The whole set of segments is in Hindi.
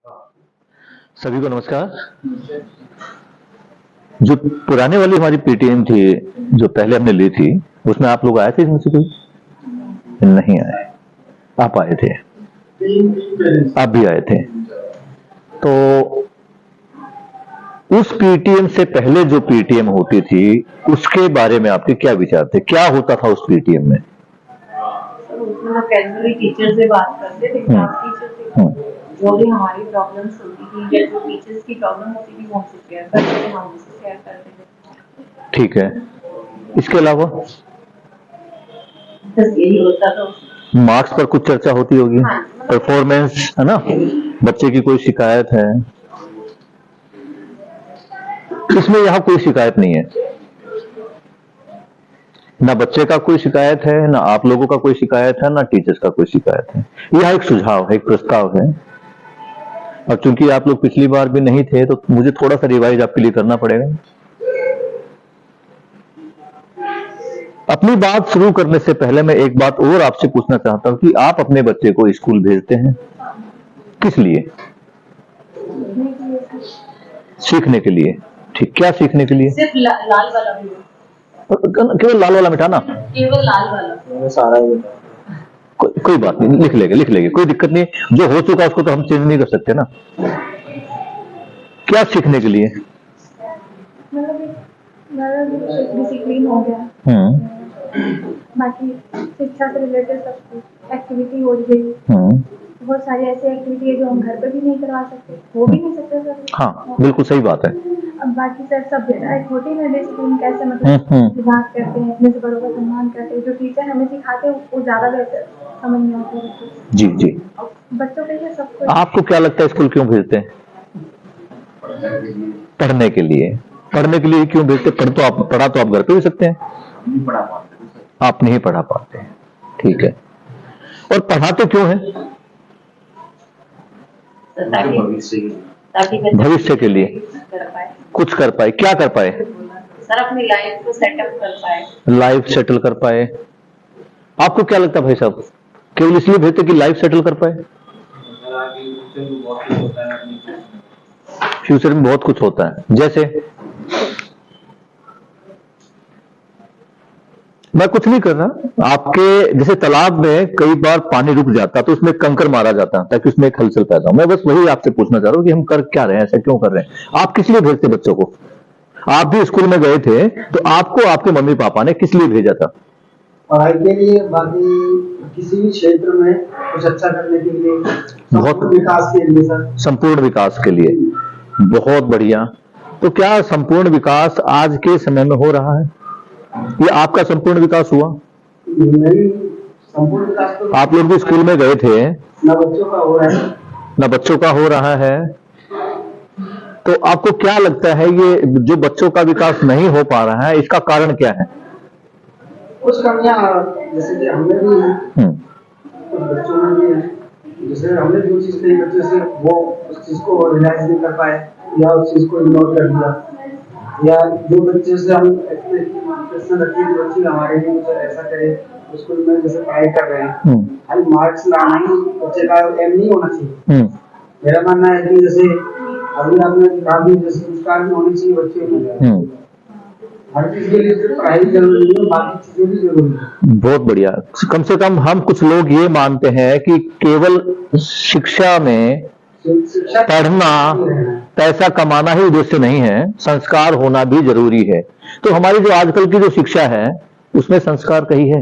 सभी को नमस्कार। जो पुराने वाली हमारी पीटीएम थी, जो पहले हमने ली थी, उसमें आप लोग आए थे? इसमें से कोई नहीं आए? आप आए थे? आप भी आए थे? तो उस पीटीएम से पहले जो पीटीएम होती थी, उसके बारे में आपके क्या विचार थे? क्या होता था उस पीटीएम में? कैजुअली टीचर से बात करते थे, क्लास टीचर थे। जो भी हमारी प्रॉब्लम्स होती थी या जो टीचर्स की प्रॉब्लम होती थी वो हमसे शेयर करते थे, हम उनसे शेयर करते थे। ठीक है, इसके अलावा बस यही होता था। मार्क्स पर कुछ चर्चा होती होगी? हाँ, परफॉर्मेंस, है ना? बच्चे की कोई शिकायत है? इसमें यहाँ कोई शिकायत नहीं है, ना बच्चे का कोई शिकायत है, ना आप लोगों का कोई शिकायत है, ना टीचर्स का कोई शिकायत है। यह एक सुझाव है, एक प्रस्ताव है। और चूंकि आप लोग पिछली बार भी नहीं थे, तो मुझे थोड़ा सा रिवाइज आपके लिए करना पड़ेगा। अपनी बात शुरू करने से पहले मैं एक बात और आपसे पूछना चाहता हूं कि आप अपने बच्चे को स्कूल भेजते हैं किस लिए? सीखने के लिए। ठीक, क्या सीखने के लिए? सिर्फ लाल वाला भी, केवल लाल वाला मिटाना? केवल लाल वाला सारा ही कोई बात नहीं, लिख लेंगे, कोई दिक्कत नहीं। जो हो चुका उसको तो हम चेंज नहीं कर सकते ना। क्या सीखने के लिए? डिसिप्लिन हो गया, बाकी शिक्षा से रिलेटेड सब कुछ एक्टिविटी हो गई। बहुत सारी ऐसी एक्टिविटी है जो हम घर पे भी नहीं करवा सकते, हो भी नहीं सकते सर। हाँ, बिल्कुल सही बात है। अब बाकी सर सब एक होती है डिसिप्लिन, कैसे मतलब बात करते हैं, अपने से बड़ों का सम्मान करते हैं। जो टीचर हमें सिखाते हैं वो ज्यादा बेहतर समझ में आते हैं। जी जी। बच्चों के लिए सब कुछ। आपको क्या लगता है स्कूल क्यों भेजते हैं? पढ़ने के लिए। पढ़ने के लिए क्यों भेजते? पढ़ा तो आप घर पे भी सकते हैं। आप नहीं पढ़ा पाते हैं, ठीक है। और पढ़ाते क्यों है? ताकि भविष्य के लिए कुछ कर पाए। क्या कर पाए? सर अपनी लाइफ को सेटअप कर पाए, लाइफ सेटल कर पाए। आपको क्या लगता है भाई साहब, केवल इसलिए भेजते कि लाइफ सेटल कर पाए? फ्यूचर में बहुत कुछ होता है। जैसे मैं कुछ नहीं कर रहा, आपके जैसे तालाब में कई बार पानी रुक जाता तो उसमें कंकर मारा जाता ताकि उसमें एक हलचल पैदा हो। मैं बस वही आपसे पूछना चाह रहा हूँ कि हम कर क्या रहे हैं, ऐसा क्यों कर रहे हैं? आप किस लिए भेजते बच्चों को? आप भी स्कूल में गए थे तो आपको आपके मम्मी पापा ने किस लिए भेजा था? पढ़ाई के लिए, बाकी किसी भी क्षेत्र में कुछ अच्छा करने के लिए, बहुत विकास के लिए सर। संपूर्ण विकास के लिए। बहुत बढ़िया। तो क्या संपूर्ण विकास आज के समय में हो रहा है? ये आपका संपूर्ण विकास हुआ? नहीं, संपूर्ण विकास तो आप लोग भी स्कूल में गए थे, न बच्चों का हो रहा है, ना बच्चों का हो रहा है। तो आपको क्या लगता है ये जो बच्चों का विकास नहीं हो पा रहा है, इसका कारण क्या है? कुछ कमियां जैसे कि हमने भी हैं, कुछ बच्चों में भी है। जैसे हमने जो चीज कही बच्चे से, वो उस चीज को रियलाइज नहीं कर पाए या उस चीज को इग्नोर कर दिया, या जो बच्चे से हम एक्सपेक्टेशन रखते हैं कि बच्चे हमारे लिए कुछ ऐसा करे, स्कूल में जैसे पढ़ाई कर रहे हैं, खाली मार्क्स लाना ही बच्चे का एम नहीं होना चाहिए। मेरा मानना है कि जैसे अभी आपने कहा भी, जैसे संस्कार भी होने चाहिए बच्चों में। हर चीज के लिए सिर्फ पढ़ाई जरूरी है, बाकी चीजें भी जरूरी है। बहुत बढ़िया। कम से कम हम कुछ लोग ये मानते हैं कि केवल शिक्षा में पढ़ना, पैसा कमाना ही उद्देश्य नहीं है, संस्कार होना भी जरूरी है। तो हमारी जो आजकल की जो शिक्षा है उसमें संस्कार कहीं है?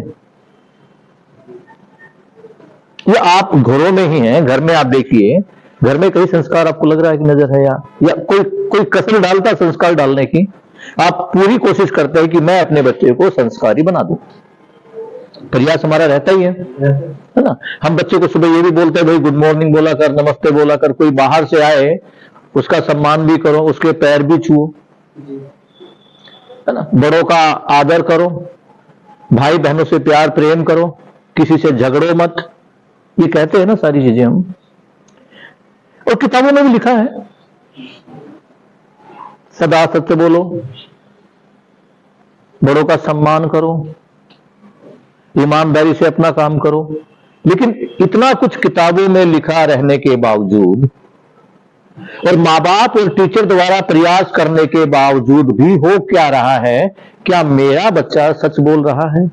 ये आप घरों में ही हैं, घर में आप देखिए, घर में कई संस्कार आपको लग रहा है कि नजर है, या कोई कसर डालता है संस्कार डालने की? आप पूरी कोशिश करते हैं कि मैं अपने बच्चे को संस्कारी बना दूं, प्रयास हमारा रहता ही है ना? हम बच्चे को सुबह ये भी बोलते हैं भाई गुड मॉर्निंग बोला कर, नमस्ते बोला कर, कोई बाहर से आए उसका सम्मान भी करो, उसके पैर भी छुओ, है ना? बड़ों का आदर करो, भाई बहनों से प्यार प्रेम करो, किसी से झगड़ो मत, ये कहते हैं ना सारी चीजें हम। और किताबों में भी लिखा है सदा सत्य बोलो, बड़ों का सम्मान करो, ईमानदारी से अपना काम करो। लेकिन इतना कुछ किताबों में लिखा रहने के बावजूद और माँ बाप और टीचर द्वारा प्रयास करने के बावजूद भी हो क्या रहा है, क्या मेरा बच्चा सच बोल रहा है?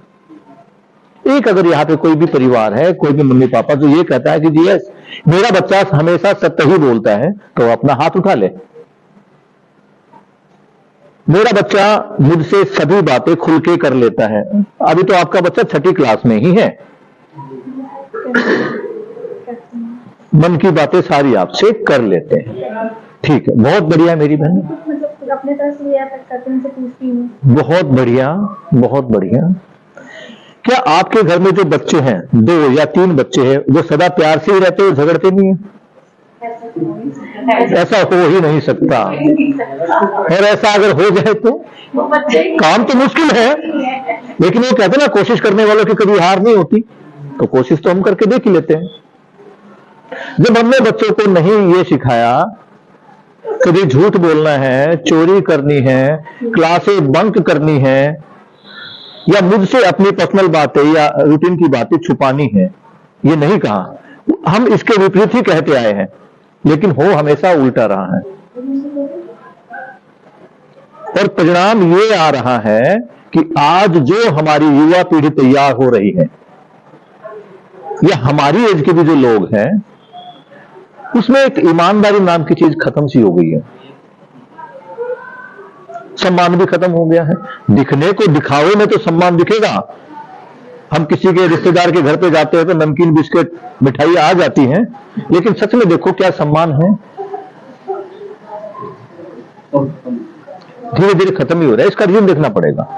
एक अगर यहाँ पे कोई भी परिवार है, कोई भी मम्मी पापा जो ये कहता है कि जी यस मेरा बच्चा हमेशा सत्य ही बोलता है, तो अपना हाथ उठा ले। मेरा बच्चा मुझसे सभी बातें खुल के कर लेता है। अभी तो आपका बच्चा 6ठी क्लास में ही है, मन की बातें सारी आपसे कर लेते हैं। ठीक है, बहुत बढ़िया मेरी बहन, मतलब अपने तरफ से लिया तक करते हैं, उनसे पूछती हूँ। बहुत बढ़िया, बहुत बढ़िया। क्या आपके घर में जो बच्चे हैं, 2 या 3 बच्चे हैं, वो सदा प्यार से ही रहते हैं, झगड़ते नहीं है? ऐसा हो ही नहीं सकता। और ऐसा अगर हो जाए तो काम तो मुश्किल है, लेकिन वो कहते हैं ना कोशिश करने वालों की कभी हार नहीं होती, तो कोशिश तो हम करके देख ही लेते हैं। जब हमने बच्चों को नहीं ये सिखाया कभी झूठ बोलना है, चोरी करनी है, क्लासें बंक करनी है, या मुझसे अपनी पर्सनल बातें या रूटीन की बातें छुपानी है, ये नहीं कहा, हम इसके विपरीत ही कहते आए हैं, लेकिन हो हमेशा उल्टा रहा है। और परिणाम ये आ रहा है कि आज जो हमारी युवा पीढ़ी तैयार हो रही है, या हमारी एज के भी जो लोग हैं, उसमें एक ईमानदारी नाम की चीज खत्म सी हो गई है। सम्मान भी खत्म हो गया है। दिखने को दिखावे में तो सम्मान दिखेगा। हम किसी के रिश्तेदार के घर पे जाते हैं तो नमकीन बिस्किट मिठाई आ जाती हैं, लेकिन सच में देखो क्या सम्मान है, धीरे धीरे खत्म ही हो रहा है। इसका रीजन देखना पड़ेगा।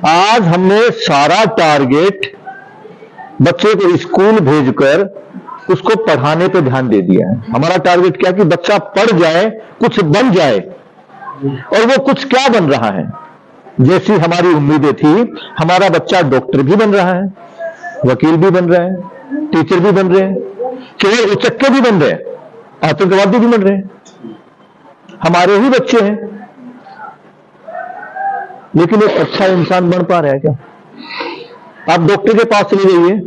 आज हमने सारा टारगेट बच्चे को स्कूल भेजकर उसको पढ़ाने पे ध्यान दे दिया है। हमारा टारगेट क्या कि बच्चा पढ़ जाए, कुछ बन जाए, और वो कुछ क्या बन रहा है, जैसी हमारी उम्मीदें थी। हमारा बच्चा डॉक्टर भी बन रहा है, वकील भी बन रहा है, टीचर भी बन रहे हैं, चोर उचक्के भी बन रहे हैं, आतंकवादी भी बन रहे हैं, हमारे ही बच्चे हैं। लेकिन एक अच्छा इंसान बन पा रहा है क्या? आप डॉक्टर के पास चले जाइए,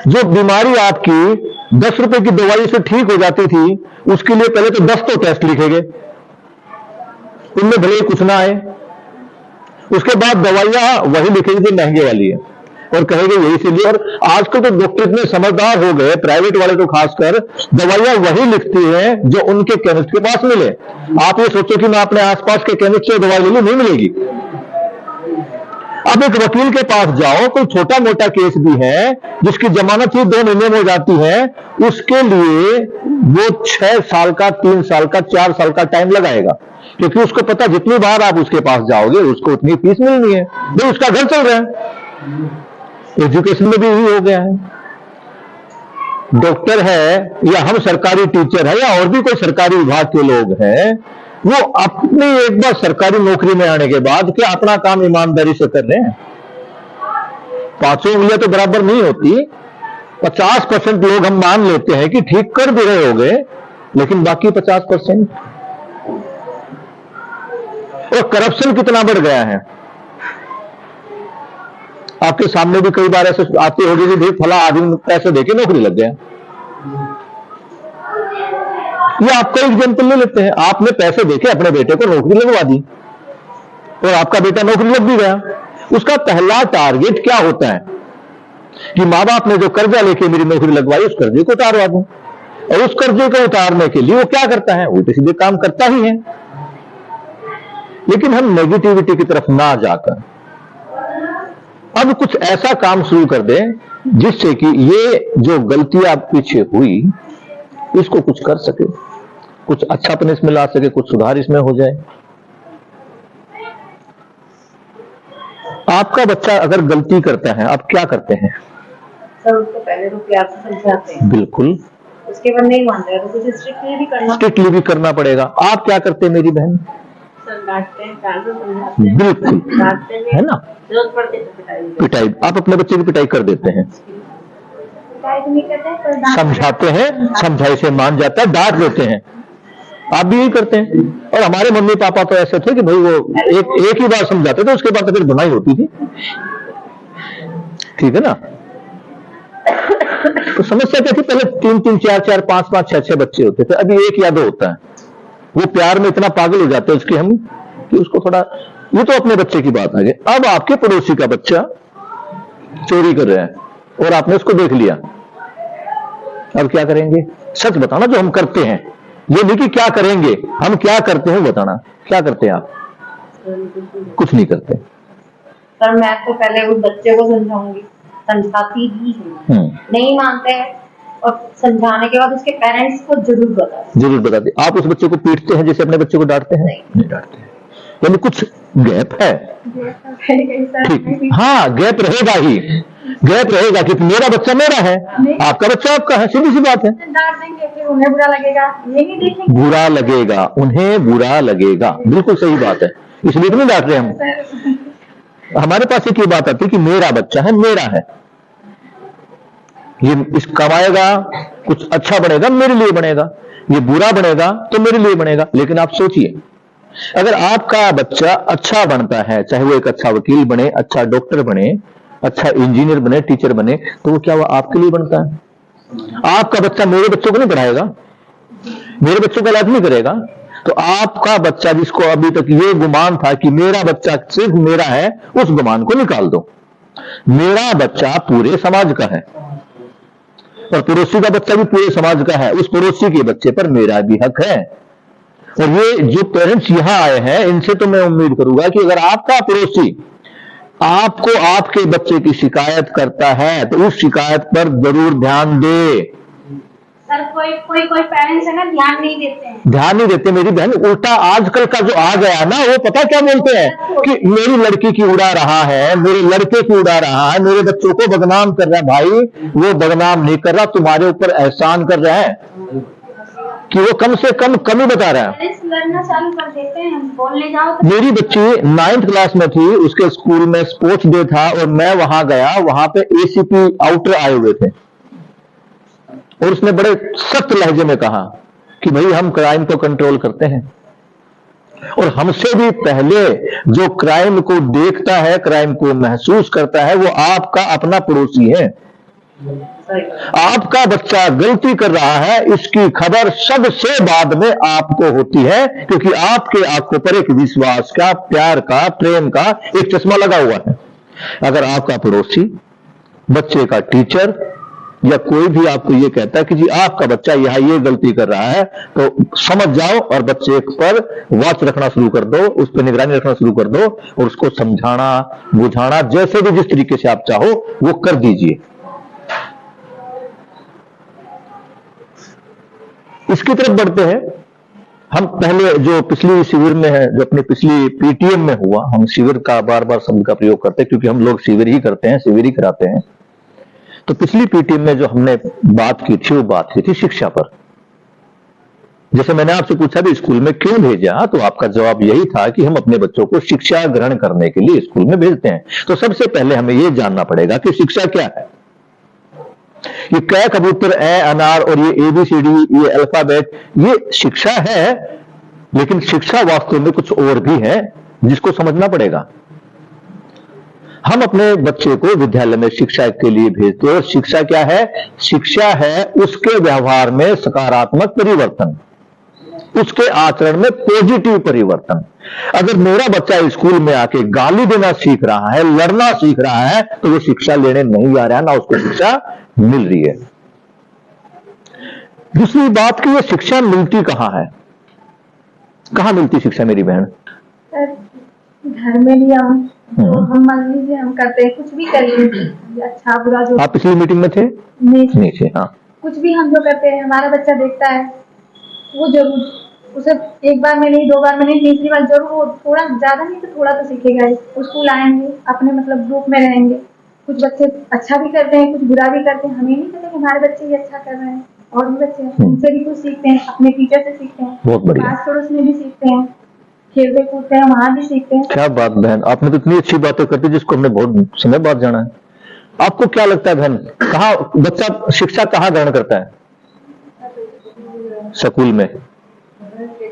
जो बीमारी आपकी 10 रुपए की दवाई से ठीक हो जाती थी, उसके लिए पहले तो 10 तो टेस्ट लिखेंगे, उनमें भले ही कुछ ना आए, उसके बाद दवाइयां वही लिखेगी जो महंगे वाली है, और कहेंगे यही से लिए। और आजकल तो डॉक्टर इतने समझदार हो गए, प्राइवेट वाले तो खासकर, दवाइयां वही लिखती हैं जो उनके केमिस्ट के पास मिले। आप ये सोचो कि मैं अपने आसपास के केमिस्ट से दवाई ले लूं, नहीं मिलेगी। अब एक वकील के पास जाओ, कोई छोटा मोटा केस भी है जिसकी जमानत ही 2 महीने में हो जाती है, उसके लिए वो 6 साल का, 3 साल का, 4 साल का टाइम लगाएगा, क्योंकि उसको पता जितनी बार आप उसके पास जाओगे उसको उतनी फीस मिलनी है, तो उसका घर चल रहा है। एजुकेशन में भी यही हो गया है। डॉक्टर है या हम सरकारी टीचर है या और भी कोई सरकारी विभाग के लोग हैं, वो अपनी एक बार सरकारी नौकरी में आने के बाद क्या अपना काम ईमानदारी से कर रहे हैं? 5 उंगलियां तो बराबर नहीं होती। 50% लोग हम मान लेते हैं कि ठीक कर भी रहे होंगे, लेकिन बाकी 50%। और करप्शन कितना बढ़ गया है। आपके सामने भी कई बार ऐसे आते होंगे कि भाई फला आदमी पैसे देके नौकरी लग गया। ये आपका एग्जाम्पल ले लेते हैं, आपने पैसे देके अपने बेटे को नौकरी लगवा दी और आपका बेटा नौकरी लग भी गया। उसका पहला टारगेट क्या होता है कि माँ बाप ने जो कर्जा लेके मेरी नौकरी लगवाई, उस कर्जे को उतारवा दूं। और उस कर्जे को उतारने के लिए वो क्या करता है? उल्टे सीधे काम करता ही है। लेकिन हम नेगेटिविटी की तरफ ना जाकर अब कुछ ऐसा काम शुरू कर दें जिससे कि ये जो गलतियां पीछे हुई इसको कुछ कर सके, कुछ अच्छापन इसमें ला सके, कुछ सुधार इसमें हो जाए। आपका बच्चा अगर गलती करता है, आप क्या करते हैं? सर उसको पहले तो प्यार से समझाते हैं, बिल्कुल। उसके बाद नहीं मानता है तो कुछ स्ट्रिक्टली भी करना पड़ेगा। आप क्या करते हैं मेरी बहन? सर डांटते हैं, प्यार से समझाते हैं, बिल्कुल, डांटते हैं, है ना? जरूरत पड़ती है तो पिटाई। आप अपने बच्चे की पिटाई कर देते हैं? पिटाई तो नहीं करते हैं, पर डांट समझाते हैं, समझाई से मान जाता है, डांट देते हैं। आप भी यही करते हैं। और हमारे मम्मी पापा तो ऐसे थे कि भाई वो एक ही बार समझाते थे, उसके बाद तो फिर बुनाई होती थी। ठीक है ना? तो समस्या क्या थी, पहले 3-3, 4-4, 5-5, 6-6 बच्चे होते थे, अभी 1 या 2 होता है। वो प्यार में इतना पागल हो जाते हैं उसके हम कि उसको थोड़ा, ये तो अपने बच्चे की बात आ गई। अब आपके पड़ोसी का बच्चा चोरी कर रहा है और आपने उसको देख लिया, अब क्या करेंगे? सच बताना जो हम करते हैं, ये नहीं कि क्या करेंगे, हम क्या करते हैं बताना। क्या करते हैं आप? कुछ नहीं करते। सर मैं तो पहले उस बच्चे को समझाऊंगी, समझाती भी हूँ, नहीं मानते हैं और समझाने के बाद उसके पेरेंट्स को जरूर बताते। आप उस बच्चे को पीटते हैं जैसे अपने बच्चे को डांटते हैं? नहीं डांटते हैं। यानी कुछ गैप है, ठीक, हाँ गैप रहेगा ही, गैप रहेगा कि मेरा बच्चा मेरा है, आपका बच्चा आपका है, सीधी सी बात है। डांट देंगे फिर उन्हें बुरा लगेगा, ये नहीं देखेंगे, बुरा लगेगा, उन्हें बुरा लगेगा, बिल्कुल सही बात है, इसलिए तो नहीं डांट रहे हम। हमारे पास एक ये बात आती है कि मेरा बच्चा है, मेरा है, ये इस कमाएगा, कुछ अच्छा बनेगा मेरे लिए बनेगा, ये बुरा बनेगा तो मेरे लिए बनेगा। लेकिन आप सोचिए, अगर आपका बच्चा अच्छा बनता है, चाहे वो एक अच्छा वकील बने, अच्छा डॉक्टर बने, अच्छा इंजीनियर बने, टीचर बने, तो वो क्या वो आपके लिए बनता है? आपका बच्चा मेरे बच्चों को नहीं पढ़ाएगा, मेरे बच्चों का इलाज नहीं करेगा। तो आपका बच्चा, जिसको अभी तक ये गुमान था कि मेरा बच्चा सिर्फ मेरा है, उस गुमान को निकाल दो। मेरा बच्चा पूरे समाज का है और पड़ोसी का बच्चा भी पूरे समाज का है, उस पड़ोसी के बच्चे पर मेरा भी हक है। और ये जो पेरेंट्स यहां आए हैं, इनसे तो मैं उम्मीद करूंगा कि अगर आपका पड़ोसी आपको आपके बच्चे की शिकायत करता है तो उस शिकायत पर जरूर ध्यान दे। सर कोई पेरेंट्स है ना ध्यान नहीं देते हैं, ध्यान नहीं देते मेरी बहन। उल्टा आजकल का जो आ गया ना, वो पता क्या बोलते हैं कि मेरी लड़की की उड़ा रहा है, मेरे लड़के की उड़ा रहा है, मेरे बच्चों को बदनाम कर रहा है। भाई वो बदनाम नहीं कर रहा, तुम्हारे ऊपर एहसान कर रहा है कि वो कम से कम कमी बता रहा है। पेरेंट्स लड़ना चालू कर देते हैं, बोलने जाओ तो मेरी बच्ची 9th क्लास में थी, उसके स्कूल में स्पोर्ट्स डे था और मैं वहां गया, वहां पे एसीपी आउटर आए हुए थे और उसने बड़े सख्त लहजे में कहा कि भाई हम क्राइम को कंट्रोल करते हैं और हमसे भी पहले जो क्राइम को देखता है, क्राइम को महसूस करता है, वो आपका अपना पड़ोसी है। आपका बच्चा गलती कर रहा है, इसकी खबर सबसे बाद में आपको होती है, क्योंकि आपके आंखों पर एक विश्वास का, प्यार का, प्रेम का एक चश्मा लगा हुआ है। अगर आपका पड़ोसी, बच्चे का टीचर या कोई भी आपको ये कहता है कि जी आपका बच्चा यहां ये गलती कर रहा है, तो समझ जाओ और बच्चे पर वॉच रखना शुरू कर दो, उस पर निगरानी रखना शुरू कर दो और उसको समझाना, बुझाना, जैसे भी जिस तरीके से आप चाहो वो कर दीजिए। इसकी तरफ बढ़ते हैं हम। पहले जो पिछली शिविर में है, जो अपनी पिछली पीटीएम में हुआ, हम शिविर का बार बार शब्द का प्रयोग करते हैं क्योंकि हम लोग शिविर ही करते हैं, शिविर ही कराते हैं। तो पिछली पीटीएम में जो हमने बात की थी, वो बात की थी शिक्षा पर। जैसे मैंने आपसे पूछा भी स्कूल में क्यों भेजा, तो आपका जवाब यही था कि हम अपने बच्चों को शिक्षा ग्रहण करने के लिए स्कूल में भेजते हैं। तो सबसे पहले हमें यह जानना पड़ेगा कि शिक्षा क्या है। ये कै कबूतर, ए अनार और ये ABCD, ये अल्फाबेट, ये शिक्षा है, लेकिन शिक्षा वास्तव में कुछ और भी है जिसको समझना पड़ेगा। हम अपने बच्चे को विद्यालय में शिक्षा के लिए भेजते हैं। शिक्षा क्या है? शिक्षा है उसके व्यवहार में सकारात्मक परिवर्तन, उसके आचरण में पॉजिटिव परिवर्तन। अगर मेरा बच्चा स्कूल में आके गाली देना सीख रहा है, लड़ना सीख रहा है, तो वो शिक्षा लेने नहीं आ रहा है, ना उसको शिक्षा मिल रही है। दूसरी बात कि ये शिक्षा मिलती कहां है, कहां मिलती शिक्षा मेरी बहन? सर घर में भी हम मान लीजिए हम करते हैं, कुछ भी करिए, अच्छा बुरा जो। आप पिछली मीटिंग में थे? नहीं थे। हाँ, कुछ भी हम जो करते हैं, हमारा बच्चा देखता है, वो जरूर उसे एक बार में नहीं, 2 बार में नहीं, तीसरी बार जरूर वो थोड़ा ज्यादा नहीं तो थोड़ा तो सीखेगा। स्कूल आएंगे, अपने मतलब ग्रुप में रहेंगे, कुछ बच्चे अच्छा भी करते हैं, कुछ बुरा भी करते हैं। हमें नहीं पता कि हमारे बच्चे ये अच्छा कर रहे हैं, और भी बच्चे हैं, उनसे भी कुछ सीखते हैं, अपने टीचर से सीखते हैं, बहुत बढ़िया। पास पड़ोस में भी सीखते हैं, खेलते कूदते हैं, वहां भी सीखते हैं। क्या बात बहन, आपने तो इतनी अच्छी बातें करती जिसको हमने बहुत समय बाद जाना है। आपको क्या लगता है बहन, कहाँ बच्चा शिक्षा कहाँ ग्रहण करता है? स्कूल में।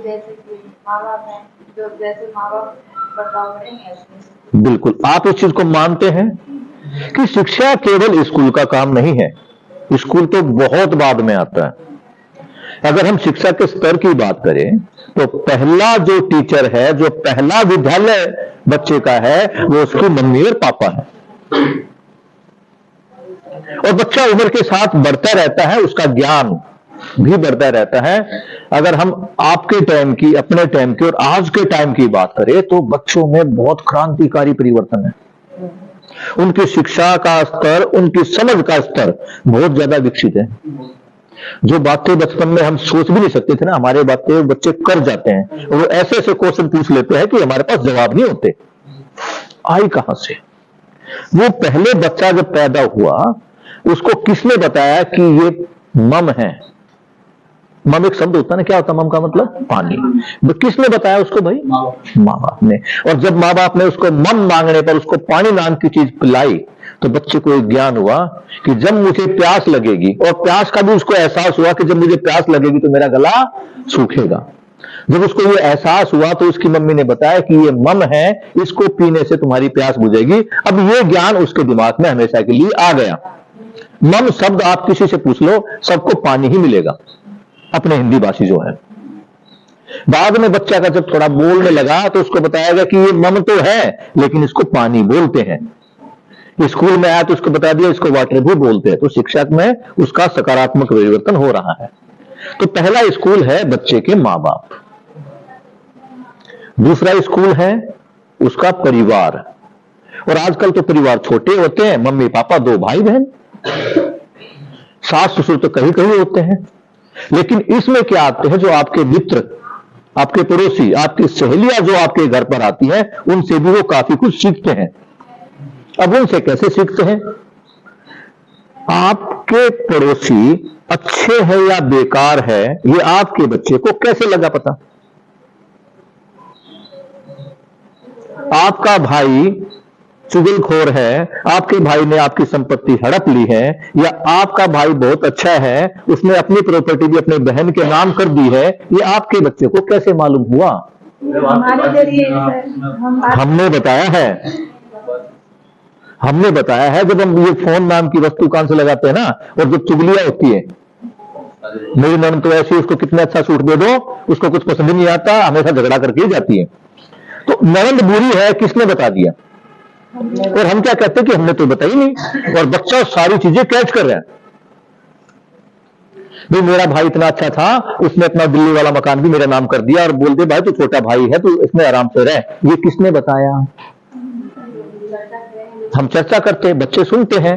जैसे कि माँ बाप हैं, जो जैसे माँ बाप बर्ताव करेंगे। बिल्कुल, आप इस चीज को मानते हैं कि शिक्षा केवल स्कूल का काम नहीं है, स्कूल तो बहुत बाद में आता है। अगर हम शिक्षा के स्तर की बात करें तो पहला जो टीचर है, जो पहला विद्यालय बच्चे का है, वो उसकी मम्मी और पापा है। और बच्चा उम्र के साथ बढ़ता रहता है, उसका ज्ञान भी बढ़ता रहता है। अगर हम आपके टाइम की, अपने टाइम की और आज के टाइम की बात करें तो बच्चों में बहुत क्रांतिकारी परिवर्तन है। उनकी शिक्षा का स्तर, उनकी समझ का स्तर बहुत ज्यादा विकसित है। जो बातें बचपन में हम सोच भी नहीं सकते थे ना, हमारे बातें बच्चे कर जाते हैं। और वो ऐसे ऐसे क्वेश्चन पूछ लेते हैं कि हमारे पास जवाब नहीं होते। आई कहां से? वो पहले बच्चा जब पैदा हुआ, उसको किसने बताया कि ये मम है? मम एक शब्द होता है ना, क्या होता है मम का मतलब? पानी। किसने बताया उसको भाई? माँ बाप ने। और जब माँ बाप ने उसको मम मांगने पर उसको पानी नाम की चीज पिलाई, तो बच्चे को एक ज्ञान हुआ कि जब मुझे प्यास लगेगी, और प्यास का भी उसको एहसास हुआ कि जब मुझे प्यास लगेगी तो मेरा गला सूखेगा। जब उसको ये एहसास हुआ तो उसकी मम्मी ने बताया कि ये मम है, इसको पीने से तुम्हारी प्यास बुझेगी। अब ये ज्ञान उसके दिमाग में हमेशा के लिए आ गया। मम शब्द आप किसी से पूछ लो, सबको पानी ही मिलेगा, अपने हिंदी भाषी जो है। बाद में बच्चा का जब थोड़ा बोलने लगा तो उसको बताया गया कि ये मम तो है, लेकिन इसको पानी बोलते हैं। स्कूल में आया तो उसको बता दिया इसको वाटर भी बोलते हैं। तो शिक्षा में उसका सकारात्मक परिवर्तन हो रहा है। तो पहला स्कूल है बच्चे के माँ बाप। दूसरा स्कूल है उसका परिवार। और आजकल तो परिवार छोटे होते हैं, मम्मी पापा, 2 भाई बहन, सास ससुर तो कहीं कहीं होते हैं। लेकिन इसमें क्या आते हैं, जो आपके मित्र, आपके पड़ोसी, आपकी सहेलियां जो आपके घर पर आती हैं, उनसे भी वो काफी कुछ सीखते हैं। अब उनसे कैसे सीखते हैं? आपके पड़ोसी अच्छे हैं या बेकार है, ये आपके बच्चे को कैसे लगा पता? आपका भाई चुगलखोर है, आपके भाई ने आपकी संपत्ति हड़प ली है, या आपका भाई बहुत अच्छा है, उसने अपनी प्रॉपर्टी भी अपने बहन के नाम कर दी है, ये आपके बच्चे को कैसे मालूम हुआ? हमारे जरिए हमने बताया है। हमने बताया है। जब हम ये फोन नाम की वस्तु कान से लगाते हैं ना, और जब चुगलियां होती है, मेरी ननद तो ऐसी, उसको कितना अच्छा सूट दे दो, उसको कुछ पसंद नहीं आता, हमेशा झगड़ा करके ही जाती है। तो ननद बुरी है, किसने बता दिया? और हम क्या कहते हैं कि हमने तो बताई नहीं, और बच्चा सारी चीजें कैच कर रहा है। भाई मेरा भाई इतना अच्छा था, उसने अपना दिल्ली वाला मकान भी मेरा नाम कर दिया, और बोल दे भाई तू छोटा भाई है, तू इसमें आराम से रह। ये किसने बताया? हम चर्चा करते हैं, बच्चे सुनते हैं,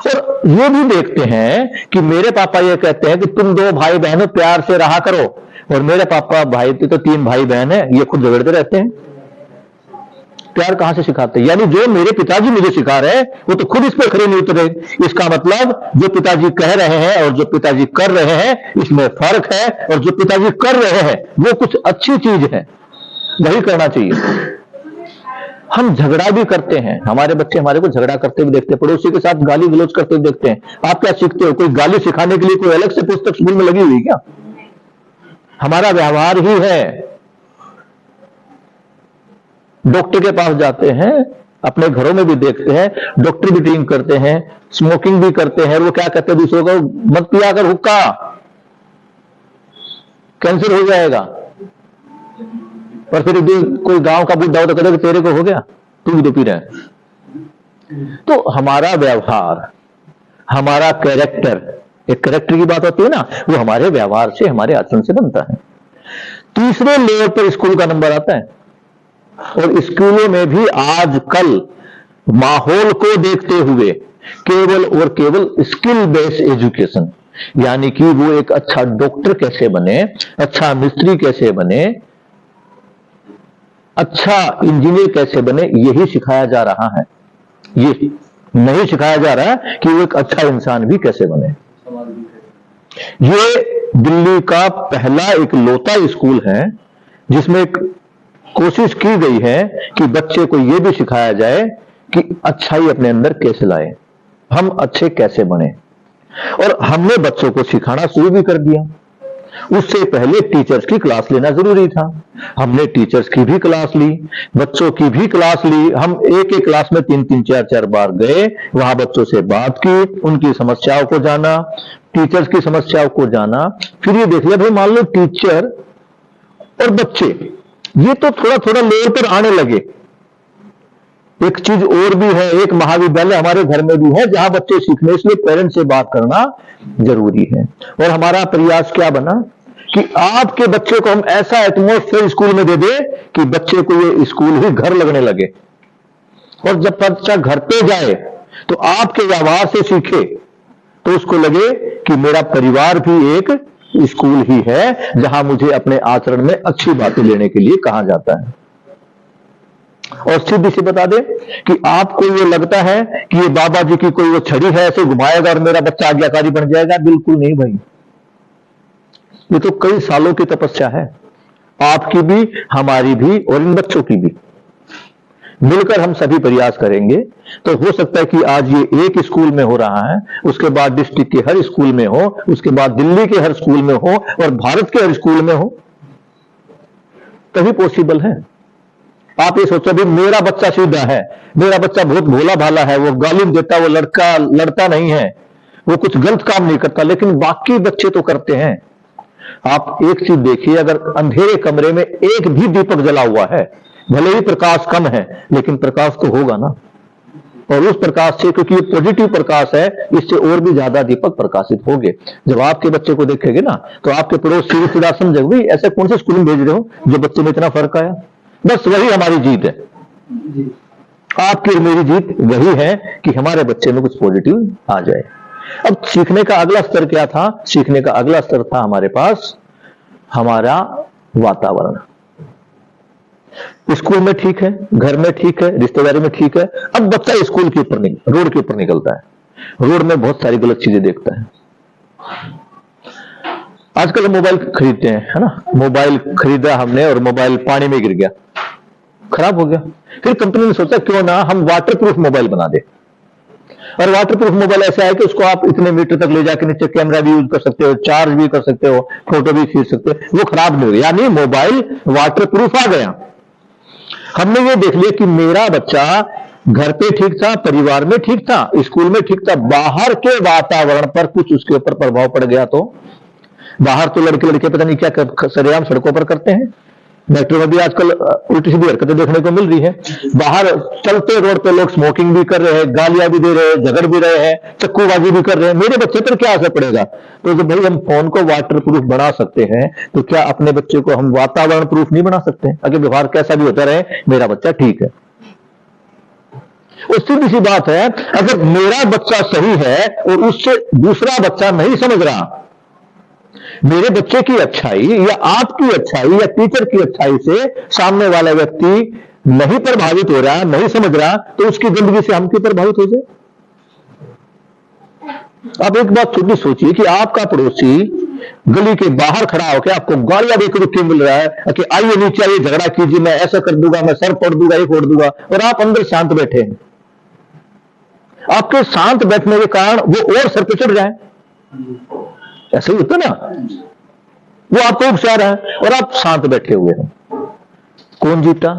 और ये भी देखते हैं कि मेरे पापा ये कहते हैं कि तुम 2 भाई बहनों प्यार से रहा करो, और मेरे पापा भाई तो 3 भाई बहन है, ये खुद झगड़ते रहते हैं। प्यार कहां से सिखाते हैं? यानी जो मेरे पिताजी मुझे सिखा रहे हैं, वो तो खुद इस पर खड़े नहीं उतरे। इसका मतलब जो पिताजी कह रहे हैं और जो पिताजी कर रहे हैं, इसमें फर्क है। और जो पिताजी कर रहे हैं वो कुछ अच्छी चीज है, वही करना चाहिए। हम झगड़ा भी करते हैं, हमारे बच्चे हमारे को झगड़ा करते हुए देखते हैं, पड़ोसी के साथ गाली गलौज करते हुए देखते हैं। आप क्या सीखते हो? कोई गाली सिखाने के लिए कोई अलग से पुस्तक स्कूल में लगी हुई क्या? हमारा व्यवहार ही है। डॉक्टर के पास जाते हैं, अपने घरों में भी देखते हैं, डॉक्टर भी ड्रिंक करते हैं, स्मोकिंग भी करते हैं। वो क्या कहते हैं दूसरों को, मत पिया कर हुक्का, कैंसर हो जाएगा। पर फिर कोई गांव का बुढ़ा हो तो कहते तेरे को हो गया, तू भी तो पी रहा है। तो हमारा व्यवहार, हमारा कैरेक्टर, एक कैरेक्टर की बात होती है ना, वो हमारे व्यवहार से, हमारे आचरण से बनता है। तीसरे लेवल पर स्कूल का नंबर आता है। और स्कूलों में भी आजकल माहौल को देखते हुए केवल और केवल स्किल बेस्ड एजुकेशन, यानी कि वो एक अच्छा डॉक्टर कैसे बने, अच्छा मिस्त्री कैसे बने, अच्छा इंजीनियर कैसे बने, यही सिखाया जा रहा है। ये नहीं सिखाया जा रहा है कि वो एक अच्छा इंसान भी कैसे बने। ये दिल्ली का पहला इकलौता स्कूल है जिसमें एक कोशिश की गई है कि बच्चे को यह भी सिखाया जाए कि अच्छाई अपने अंदर कैसे लाए, हम अच्छे कैसे बने। और हमने बच्चों को सिखाना शुरू भी कर दिया। उससे पहले टीचर्स की क्लास लेना जरूरी था। हमने टीचर्स की भी क्लास ली, बच्चों की भी क्लास ली। हम एक एक क्लास में 3-3, 4-4 बार गए, वहां बच्चों से बात की, उनकी समस्याओं को जाना, टीचर्स की समस्याओं को जाना। फिर ये देख लिया भाई, मान लो टीचर और बच्चे ये तो थोड़ा थोड़ा लेवल पर आने लगे। एक चीज और भी है, एक महाविद्यालय हमारे घर में भी है जहां बच्चे सीखने, इसलिए पेरेंट्स से बात करना जरूरी है। और हमारा प्रयास क्या बना कि आपके बच्चे को हम ऐसा एटमॉस्फेयर स्कूल में दे दे कि बच्चे को ये स्कूल ही घर लगने लगे, और जब बच्चा घर पे जाए तो आपके व्यवहार से सीखे, तो उसको लगे कि मेरा परिवार भी एक स्कूल ही है जहां मुझे अपने आचरण में अच्छी बातें लेने के लिए कहा जाता है। और सीधी सी बता दे कि आपको ये लगता है कि ये बाबा जी की कोई वो छड़ी है, ऐसे घुमाएगा और मेरा बच्चा आज्ञाकारी बन जाएगा, बिल्कुल नहीं भाई। ये तो कई सालों की तपस्या है, आपकी भी, हमारी भी, और इन बच्चों की भी। मिलकर हम सभी प्रयास करेंगे तो हो सकता है कि आज ये एक स्कूल में हो रहा है, उसके बाद डिस्ट्रिक्ट के हर स्कूल में हो, उसके बाद दिल्ली के हर स्कूल में हो, और भारत के हर स्कूल में हो, तभी पॉसिबल है। आप ये सोचो भी मेरा बच्चा सीधा है, मेरा बच्चा बहुत भोला भाला है, वो गाली देता, वो लड़ता नहीं है, वो कुछ गलत काम नहीं करता, लेकिन बाकी बच्चे तो करते हैं। आप एक चीज देखिए, अगर अंधेरे कमरे में एक भी दीपक जला हुआ है, भले ही प्रकाश कम है, लेकिन प्रकाश तो होगा ना। और उस प्रकाश से, क्योंकि ये पॉजिटिव प्रकाश है, इससे और भी ज्यादा दीपक प्रकाशित होंगे। जब आपके बच्चे को देखेंगे ना, तो आपके पड़ोस सीधा समझेंगे ऐसे कौन से स्कूल में भेज रहे हो जो बच्चे में इतना फर्क आया। बस वही हमारी जीत है, आपकी और मेरी जीत वही है कि हमारे बच्चे में कुछ पॉजिटिव आ जाए। अब सीखने का अगला स्तर क्या था? सीखने का अगला स्तर था हमारे पास हमारा वातावरण। स्कूल में ठीक है, घर में ठीक है, रिश्तेदारी में ठीक है। अब बच्चा स्कूल के ऊपर रोड के ऊपर निकलता है, रोड में बहुत सारी गलत चीजें देखता है। आजकल हम मोबाइल खरीदते हैं, है ना, मोबाइल खरीदा हमने और मोबाइल पानी में गिर गया, खराब हो गया। फिर कंपनी ने सोचा क्यों ना हम वाटरप्रूफ मोबाइल बना दे। और वाटरप्रूफ मोबाइल ऐसा है कि उसको आप इतने मीटर तक ले जाकर नीचे कैमरा भी यूज कर सकते हो, चार्ज भी कर सकते हो, फोटो भी खींच सकते हो, वो खराब नहीं हो, यानी मोबाइल वाटरप्रूफ आ गया। हमने ये देख लिया कि मेरा बच्चा घर पे ठीक था, परिवार में ठीक था, स्कूल में ठीक था, बाहर के वातावरण पर कुछ उसके ऊपर प्रभाव पड़ गया। तो बाहर तो लड़के लड़के पता नहीं क्या सरेआम सड़कों पर करते हैं। मेट्रो में भी आजकल उल्टी सीधी हरकतें देखने को मिल रही है। बाहर चलते रोड पे लोग स्मोकिंग भी कर रहे हैं, गालियां भी दे रहे हैं, झगड़ भी रहे हैं, चक्कूबाजी भी कर रहे हैं। मेरे बच्चे पर क्या असर पड़ेगा? तो जब भाई हम फोन को वाटर प्रूफ बना सकते हैं, तो क्या अपने बच्चे को हम वातावरण प्रूफ नहीं बना सकते? अगर व्यवहार कैसा भी होता रहे, मेरा बच्चा ठीक है। और सीधी सी बात है, अगर मेरा बच्चा सही है और उससे दूसरा बच्चा नहीं समझ रहा, मेरे बच्चे की अच्छाई या आपकी अच्छाई या टीचर की अच्छाई से सामने वाला व्यक्ति नहीं प्रभावित हो रहा, नहीं समझ रहा, तो उसकी जिंदगी से हम क्यों प्रभावित हो जाए? आप एक बात खुद भी सोचिए कि आपका पड़ोसी गली के बाहर खड़ा होकर आपको गालियां देकर क्यों मिल रहा है कि आइए नीचे आइए, झगड़ा कीजिए, मैं ऐसा कर दूंगा, मैं सर फोड़ दूंगा, ये फोड़ दूंगा, और आप अंदर शांत बैठे हैं। आपके शांत बैठने के कारण वो और सर पे चढ़ जाए, ऐसा ही होता ना। वो आपको उकसा रहा है और आप शांत बैठे हुए हो, कौन जीता?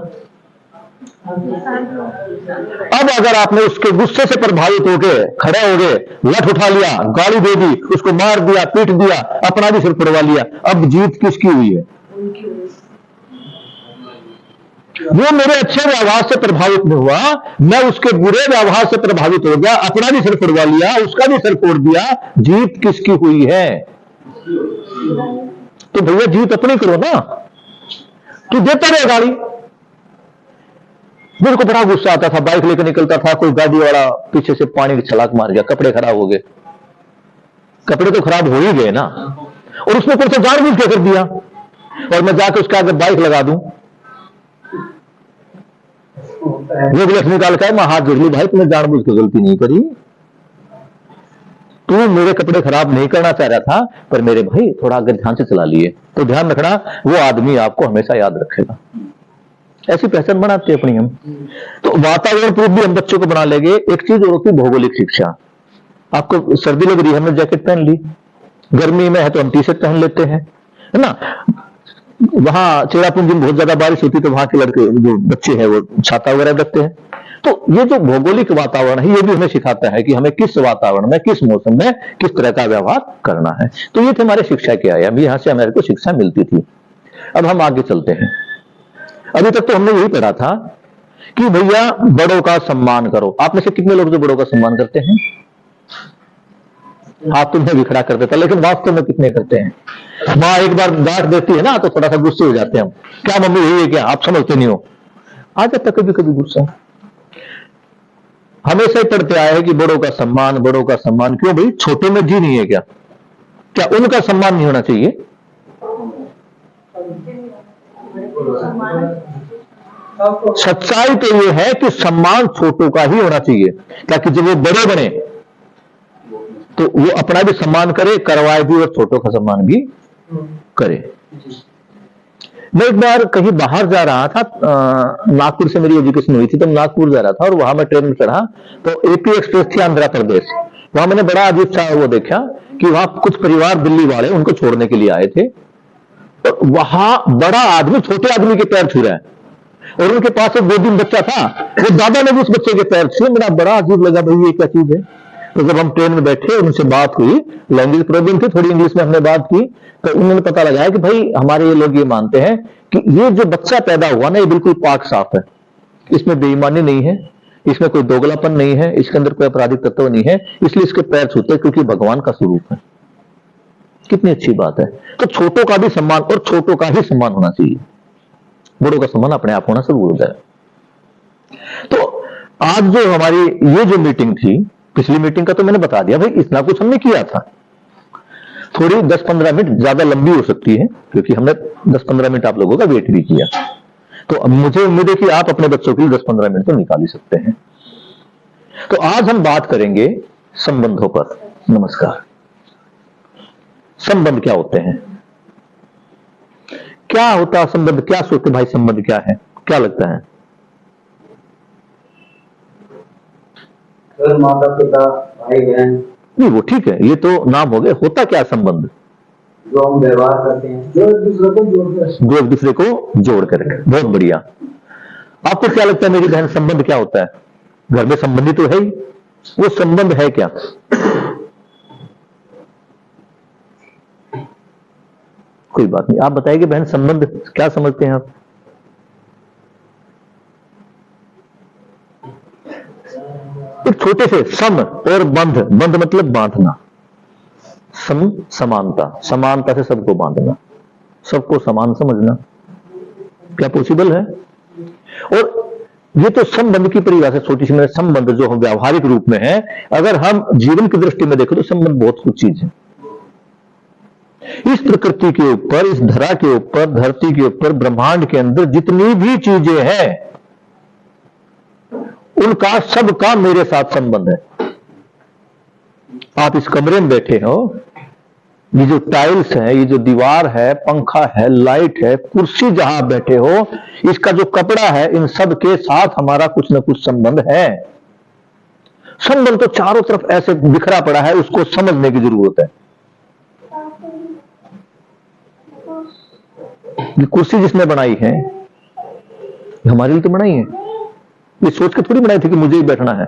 अब अगर आपने उसके गुस्से से प्रभावित होके खड़े हो गए, लठ उठा लिया, गाली दे दी, उसको मार दिया, पीट दिया, अपना भी सिर फुड़वा लिया, अब जीत किसकी हुई है? वो मेरे अच्छे व्यवहार से प्रभावित नहीं हुआ, मैं उसके बुरे व्यवहार से प्रभावित हो गया, अपना भी सिर फुड़वा लिया, उसका भी सिर फोड़ दिया, जीत किसकी हुई है? तो भैया जीत अपनी करो ना। तू देता रहे गाड़ी। मेरे को बड़ा गुस्सा आता था, बाइक लेकर निकलता था, कोई गाड़ी वाला पीछे से पानी की छलाक मार गया, कपड़े खराब हो गए। कपड़े तो खराब हो ही गए ना, और उसने कुछ जानबूझ के कर दिया, और मैं जाकर उसके आगे बाइक लगा दूं। वो गिलास निकाल कर मैं हाथ जोड़ लूं, भाई तुमने जानबूझ के गलती नहीं करी, तू मेरे कपड़े खराब नहीं करना चाह रहा था, पर मेरे भाई थोड़ा अगर ध्यान से चला लिए, तो ध्यान रखना वो आदमी आपको हमेशा याद रखेगा। ऐसी पहचान बनाते हैं अपनी हम। तो वातावरण प्रूफ भी हम बच्चों को बना लेंगे। एक चीज और होती है भौगोलिक शिक्षा। आपको सर्दी लग रही है, हमने जैकेट पहन ली, गर्मी में है तो हम टी शर्ट पहन लेते हैं, है ना। वहां चेरापूंजी में बहुत ज्यादा बारिश होती है तो वहां के लड़के जो बच्चे हैं वो छाता वगैरह रखते हैं। तो ये जो भौगोलिक वातावरण है ये भी हमें सिखाता है कि हमें किस वातावरण में, किस मौसम में किस तरह का व्यवहार करना है। तो ये थे हमारे शिक्षा के आयाम, यहां से हमारे को शिक्षा मिलती थी। अब हम आगे चलते हैं। अभी तक तो हमने यही पढ़ा था कि भैया बड़ों का सम्मान करो। आप में से कितने लोग जो बड़ों का सम्मान करते हैं? हाथ तुम्हें बिखरा कर देता, लेकिन वास्तव में कितने करते हैं? माँ एक बार डांट देती है ना तो थोड़ा सा गुस्से हो जाते हैं हम, क्या मम्मी यही है क्या, आप समझते नहीं हो। आ जाता कभी कभी गुस्सा। हमेशा ही पढ़ते आए हैं कि बड़ों का सम्मान, बड़ों का सम्मान। क्यों भाई, छोटे में जी नहीं है क्या? क्या उनका सम्मान नहीं होना चाहिए? सच्चाई तो ये है कि सम्मान छोटों का ही होना चाहिए, ताकि जब वो बड़े बने तो वो अपना भी सम्मान करे, करवाए भी, और छोटों का सम्मान भी करे। मैं एक बार कहीं बाहर जा रहा था, नागपुर से मेरी एजुकेशन हुई थी, तो नागपुर जा रहा था और वहां मैं ट्रेन में चढ़ा तो एपी एक्सप्रेस थी आंध्र प्रदेश। वहां मैंने बड़ा अजीब सा वो देखा कि वहां कुछ परिवार दिल्ली वाले उनको छोड़ने के लिए आए थे, और वहां बड़ा आदमी छोटे आदमी के पैर छू रहा है, और उनके पास एक गोदी में बच्चा था, वो दादा ने भी उस बच्चे के पैर छुए। मेरा बड़ा अजीब लगा, भाई ये क्या चीज है। तो जब हम ट्रेन में बैठे उनसे बात हुई, लैंग्वेज प्रॉब्लम थी, थोड़ी इंग्लिश में हमने बात की, तो उन्होंने पता लगाया कि भाई हमारे ये लोग ये मानते हैं कि ये जो बच्चा पैदा हुआ ना ये बिल्कुल पाक साफ है, इसमें बेईमानी नहीं है, इसमें कोई दोगलापन नहीं है, इसके अंदर कोई आपराधिक तत्व नहीं है, इसलिए इसके पैर छूते हैं क्योंकि भगवान का स्वरूप है। कितनी अच्छी बात है। तो छोटों का भी सम्मान, और छोटों का ही सम्मान होना चाहिए, बड़ों का सम्मान अपने आप होना जरूर है। तो आज जो हमारी ये जो मीटिंग थी, पिछली मीटिंग का तो मैंने बता दिया भाई, इतना कुछ हमने किया था। थोड़ी 10-15 मिनट ज्यादा लंबी हो सकती है क्योंकि हमने 10-15 मिनट आप लोगों का वेट भी किया। तो अब मुझे उम्मीद है कि आप अपने बच्चों के लिए 10-15 मिनट तो निकाल ही सकते हैं। तो आज हम बात करेंगे संबंधों पर। नमस्कार। संबंध क्या होते हैं, क्या होता है संबंध, क्या सोचते भाई संबंध क्या है, क्या लगता है? सर माता पिता भाई बहन, नहीं वो ठीक है, ये तो नाम हो गए। होता क्या संबंध? जो हम व्यवहार करते हैं, जो एक दूसरे को जोड़ते हैं। जो एक दूसरे को जोड़ कर रखे। बहुत बढ़िया। आपको क्या लगता है मेरी बहन, संबंध क्या होता है? घर में संबंधी तो है ही, वो संबंध है क्या? कोई बात नहीं, आप बताइए बहन संबंध क्या समझते हैं आप? एक छोटे से सम और बंध, बंध मतलब बांधना, सम समानता, समानता से सबको बांधना, सबको समान समझना। क्या पॉसिबल है? और ये तो संबंध की परिभाषा छोटी सी में, संबंध जो हम व्यावहारिक रूप में है, अगर हम जीवन की दृष्टि में देखें तो संबंध बहुत कुछ चीज है। इस प्रकृति के ऊपर, इस धरा के ऊपर, धरती के ऊपर, ब्रह्मांड के अंदर जितनी भी चीजें हैं उनका सबका मेरे साथ संबंध है। आप इस कमरे में बैठे हो, ये जो टाइल्स है, ये जो दीवार है, पंखा है, लाइट है, कुर्सी जहां बैठे हो, इसका जो कपड़ा है, इन सब के साथ हमारा कुछ ना कुछ संबंध है। संबंध तो चारों तरफ ऐसे बिखरा पड़ा है, उसको समझने की जरूरत है। ये कुर्सी जिसने बनाई है, हमारे लिए तो बनाई है, ये सोच के थोड़ी बनाई थी कि मुझे ही बैठना है,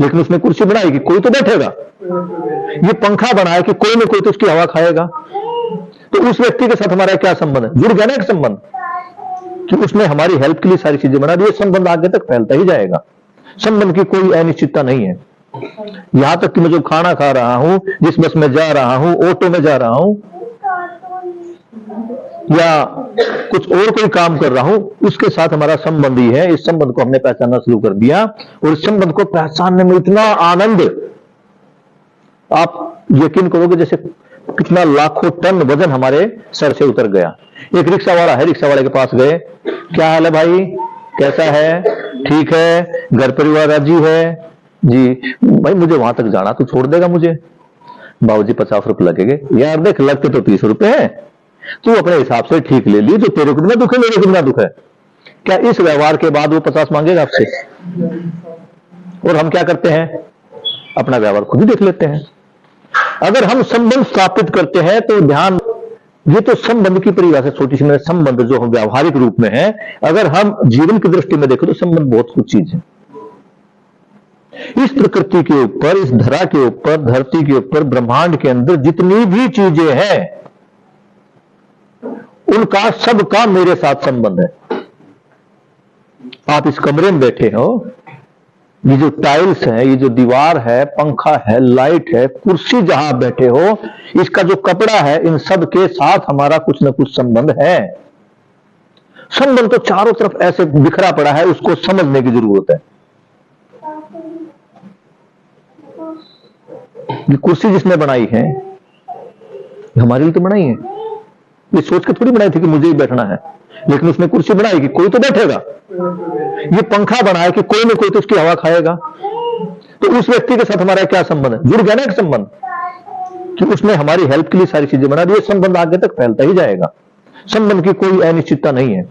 लेकिन उसने कुर्सी बनाई कि कोई तो बैठेगा। ये पंखा बनाया कि कोई ना कोई तो उसकी हवा खाएगा। तो उस व्यक्ति के साथ हमारा क्या संबंध है? जुड़ गया ना एक संबंध, कि उसने हमारी हेल्प के लिए सारी चीजें बना दी। ये संबंध आगे तक फैलता ही जाएगा। संबंध की कोई अनिश्चितता नहीं है। यहां तक कि मैं जो खाना खा रहा हूं, जिस बस में जा रहा हूं, ऑटो में जा रहा हूं, या कुछ और कोई काम कर रहा हूं, उसके साथ हमारा संबंध ही है। इस संबंध को हमने पहचानना शुरू कर दिया, और इस संबंध को पहचानने में इतना आनंद, आप यकीन करोगे जैसे कितना लाखों टन वजन हमारे सर से उतर गया। एक रिक्शा वाला है, रिक्शा वाले के पास गए, क्या हाल है भाई, कैसा है, ठीक है, घर परिवार राजी है जी, भाई मुझे वहां तक जाना, तू छोड़ देगा मुझे? बाबूजी 50 रुपए लगेंगे। यार देख, लगते तो 30 रुपए हैं, तू अपने हिसाब से ठीक ले ली, जो तेरे को कितना दुख है मेरे को कितना दुख है। क्या इस व्यवहार के बाद वो 50 मांगेगा आपसे? और हम क्या करते हैं, अपना व्यवहार खुद ही देख लेते हैं। अगर हम संबंध स्थापित करते हैं तो ध्यान, ये तो संबंध की परिभाषा छोटी सी मैंने संबंध जो हम व्यावहारिक रूप में है, अगर हम जीवन की दृष्टि में देखें तो संबंध बहुत कुछ चीज है। इस प्रकृति के ऊपर, इस धरा के ऊपर, धरती के ऊपर, ब्रह्मांड के अंदर जितनी भी चीजें हैं उनका सबका मेरे साथ संबंध है। आप इस कमरे में बैठे हो, ये जो टाइल्स है, ये जो दीवार है, पंखा है, लाइट है, कुर्सी जहां आप बैठे हो, इसका जो कपड़ा है, इन सब के साथ हमारा कुछ ना कुछ संबंध है। संबंध तो चारों तरफ ऐसे बिखरा पड़ा है, उसको समझने की जरूरत है। ये कुर्सी जिसने बनाई है, हमारे लिए तो बनाई है, ये सोच के थोड़ी बनाई थी कि मुझे ही बैठना है, लेकिन उसने कुर्सी बनाई कि कोई तो बैठेगा। ये पंखा बनाया कि कोई ना कोई तो उसकी हवा खाएगा। तो उस व्यक्ति के साथ हमारा क्या संबंध है? जुड़ गया ना एक संबंध, कि उसने हमारी हेल्प के लिए सारी चीजें बना दी। ये संबंध आगे तक फैलता ही जाएगा। संबंध की कोई अनिश्चितता नहीं है।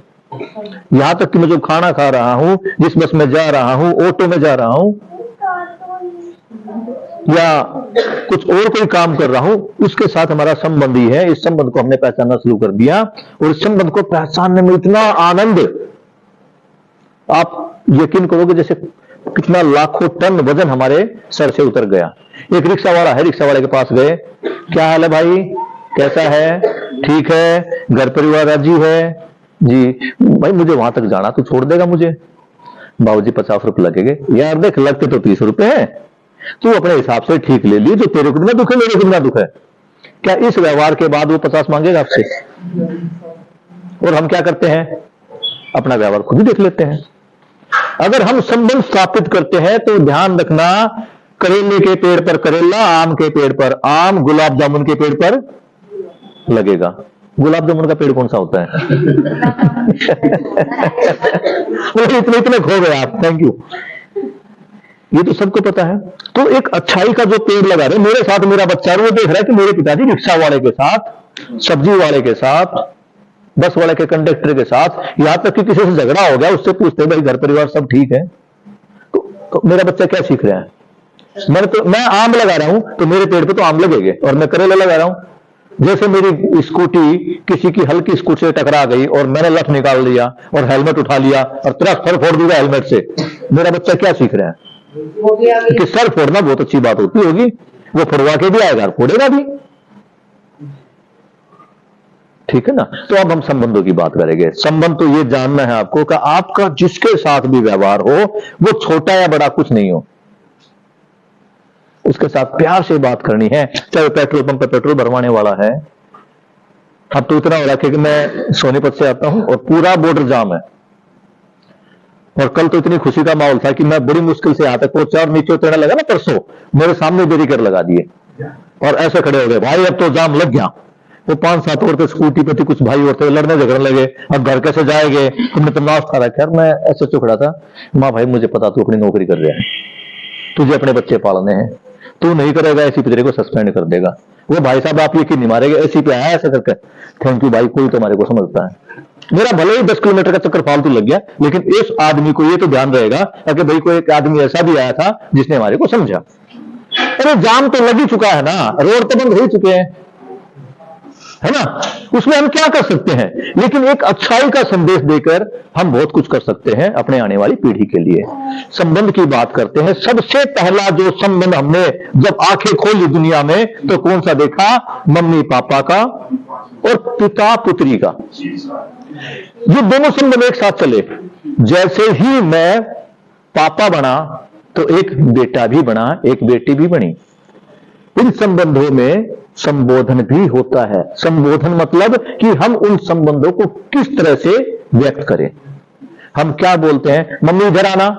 यहां तक कि मैं जो खाना खा रहा हूं, जिस बस में जा रहा हूं, ऑटो में जा रहा हूं, या कुछ और कोई काम कर रहा हूं, उसके साथ हमारा संबंध ही है। इस संबंध को हमने पहचानना शुरू कर दिया, और इस संबंध को पहचानने में इतना आनंद, आप यकीन करोगे जैसे कितना लाखों टन वजन हमारे सर से उतर गया। एक रिक्शा वाला है, रिक्शा वाले के पास गए, क्या हाल है भाई, कैसा है, ठीक है, घर परिवार राजी है जी, भाई मुझे वहां तक जाना, तू छोड़ देगा मुझे? बाबूजी 50 रुपए लगेंगे। यार देख, लगते तो 30 रुपए हैं, तू अपने हिसाब से ठीक ले ली, जो तेरे को कितना दुख है, मेरे को कितना दुख है। क्या इस व्यवहार के बाद वो 50 मांगेगा आपसे? और हम क्या करते हैं, अपना व्यवहार खुद ही देख लेते हैं। अगर हम संबंध स्थापित करते हैं तो ध्यान रखना, करेले के पेड़ पर करेला, आम के पेड़ पर आम, गुलाब जामुन के पेड़ पर लगेगा। गुलाब जामुन का पेड़ कौन सा होता है? इतने खो गए आप, थैंक यू। ये तो सबको पता है। तो एक अच्छाई का जो पेड़ लगा रहे, मेरे साथ मेरा बच्चा वो देख रहा है कि मेरे पिताजी रिक्शा वाले के साथ, सब्जी वाले के साथ, बस वाले के कंडक्टर के साथ, यहां तक कि किसी से झगड़ा हो गया, उससे पूछते भाई घर परिवार सब ठीक है? तो मेरा बच्चा क्या सीख रहा है? मैं आम लगा रहा हूं तो मेरे पेड़ पे तो आम लगेंगे, और मैं करेला लगा रहा हूं। जैसे मेरी स्कूटी किसी की हल्की स्कूटी से टकरा गई और मैंने लठ निकाल लिया और हेलमेट उठा लिया और तरफ सर फोड़ दिया हेलमेट से, मेरा बच्चा क्या सीख रहा है? कि सर फोड़ना बहुत अच्छी बात होती होगी, वो फोड़वा के भी आएगा, फोड़ेगा भी, ठीक है ना। तो अब हम संबंधों की बात करेंगे। संबंध तो ये जानना है आपको कि आपका जिसके साथ भी व्यवहार हो, वो छोटा या बड़ा कुछ नहीं हो, उसके साथ प्यार से बात करनी है। चाहे पेट्रोल पंप पर पेट्रोल भरवाने वाला है, अब तो इतना हो रहा है कि मैं सोनीपत से आता हूं और पूरा बॉर्डर जाम है, और कल तो इतनी खुशी का माहौल था कि मैं बड़ी मुश्किल से यहाँ तक पहुंचा, और नीचे उतरने लगा ना परसों, मेरे सामने बैरिकेड लगा दिए और ऐसे खड़े हो गए, भाई अब तो जाम लग गया। वो 5-7 औरतें स्कूटी पे थी, कुछ भाई औरतें लड़ने झगड़ने लगे, अब घर कैसे जाएंगे, हमने तो नाश खा रखा। मैं ऐसे तो खड़ा था, माँ भाई मुझे पता तू अपनी नौकरी कर रहा है, तुझे अपने बच्चे पालने हैं, तू नहीं करेगा ऐसी तेरे को सस्पेंड कर देगा। वो भाई साहब आप यकीन नहीं मारेंगे, ऐसी पे आया ऐसे करके, थैंक यू भाई, कोई तो हमारे को समझता है। मेरा भले ही 10 किलोमीटर का चक्कर फालतू लग गया, लेकिन इस आदमी को ये तो ध्यान रहेगा कि भाई कोई एक आदमी ऐसा भी आया था जिसने हमारे को समझा। अरे जाम तो लग ही चुका है ना, रोड तो बंद हो चुके हैं, है ना, उसमें हम क्या कर सकते हैं? लेकिन एक अच्छाई का संदेश देकर हम बहुत कुछ कर सकते हैं अपने आने वाली पीढ़ी के लिए। संबंध की बात करते हैं। सबसे पहला जो संबंध हमने जब आंखें खोली दुनिया में, तो कौन सा देखा? मम्मी पापा का और पिता पुत्री का। ये दोनों संबंध एक साथ चले। जैसे ही मैं पापा बना तो एक बेटा भी बना, एक बेटी भी बनी। इन संबंधों में संबोधन भी होता है। संबोधन मतलब कि हम उन संबंधों को किस तरह से व्यक्त करें। हम क्या बोलते हैं? मम्मी इधर आना,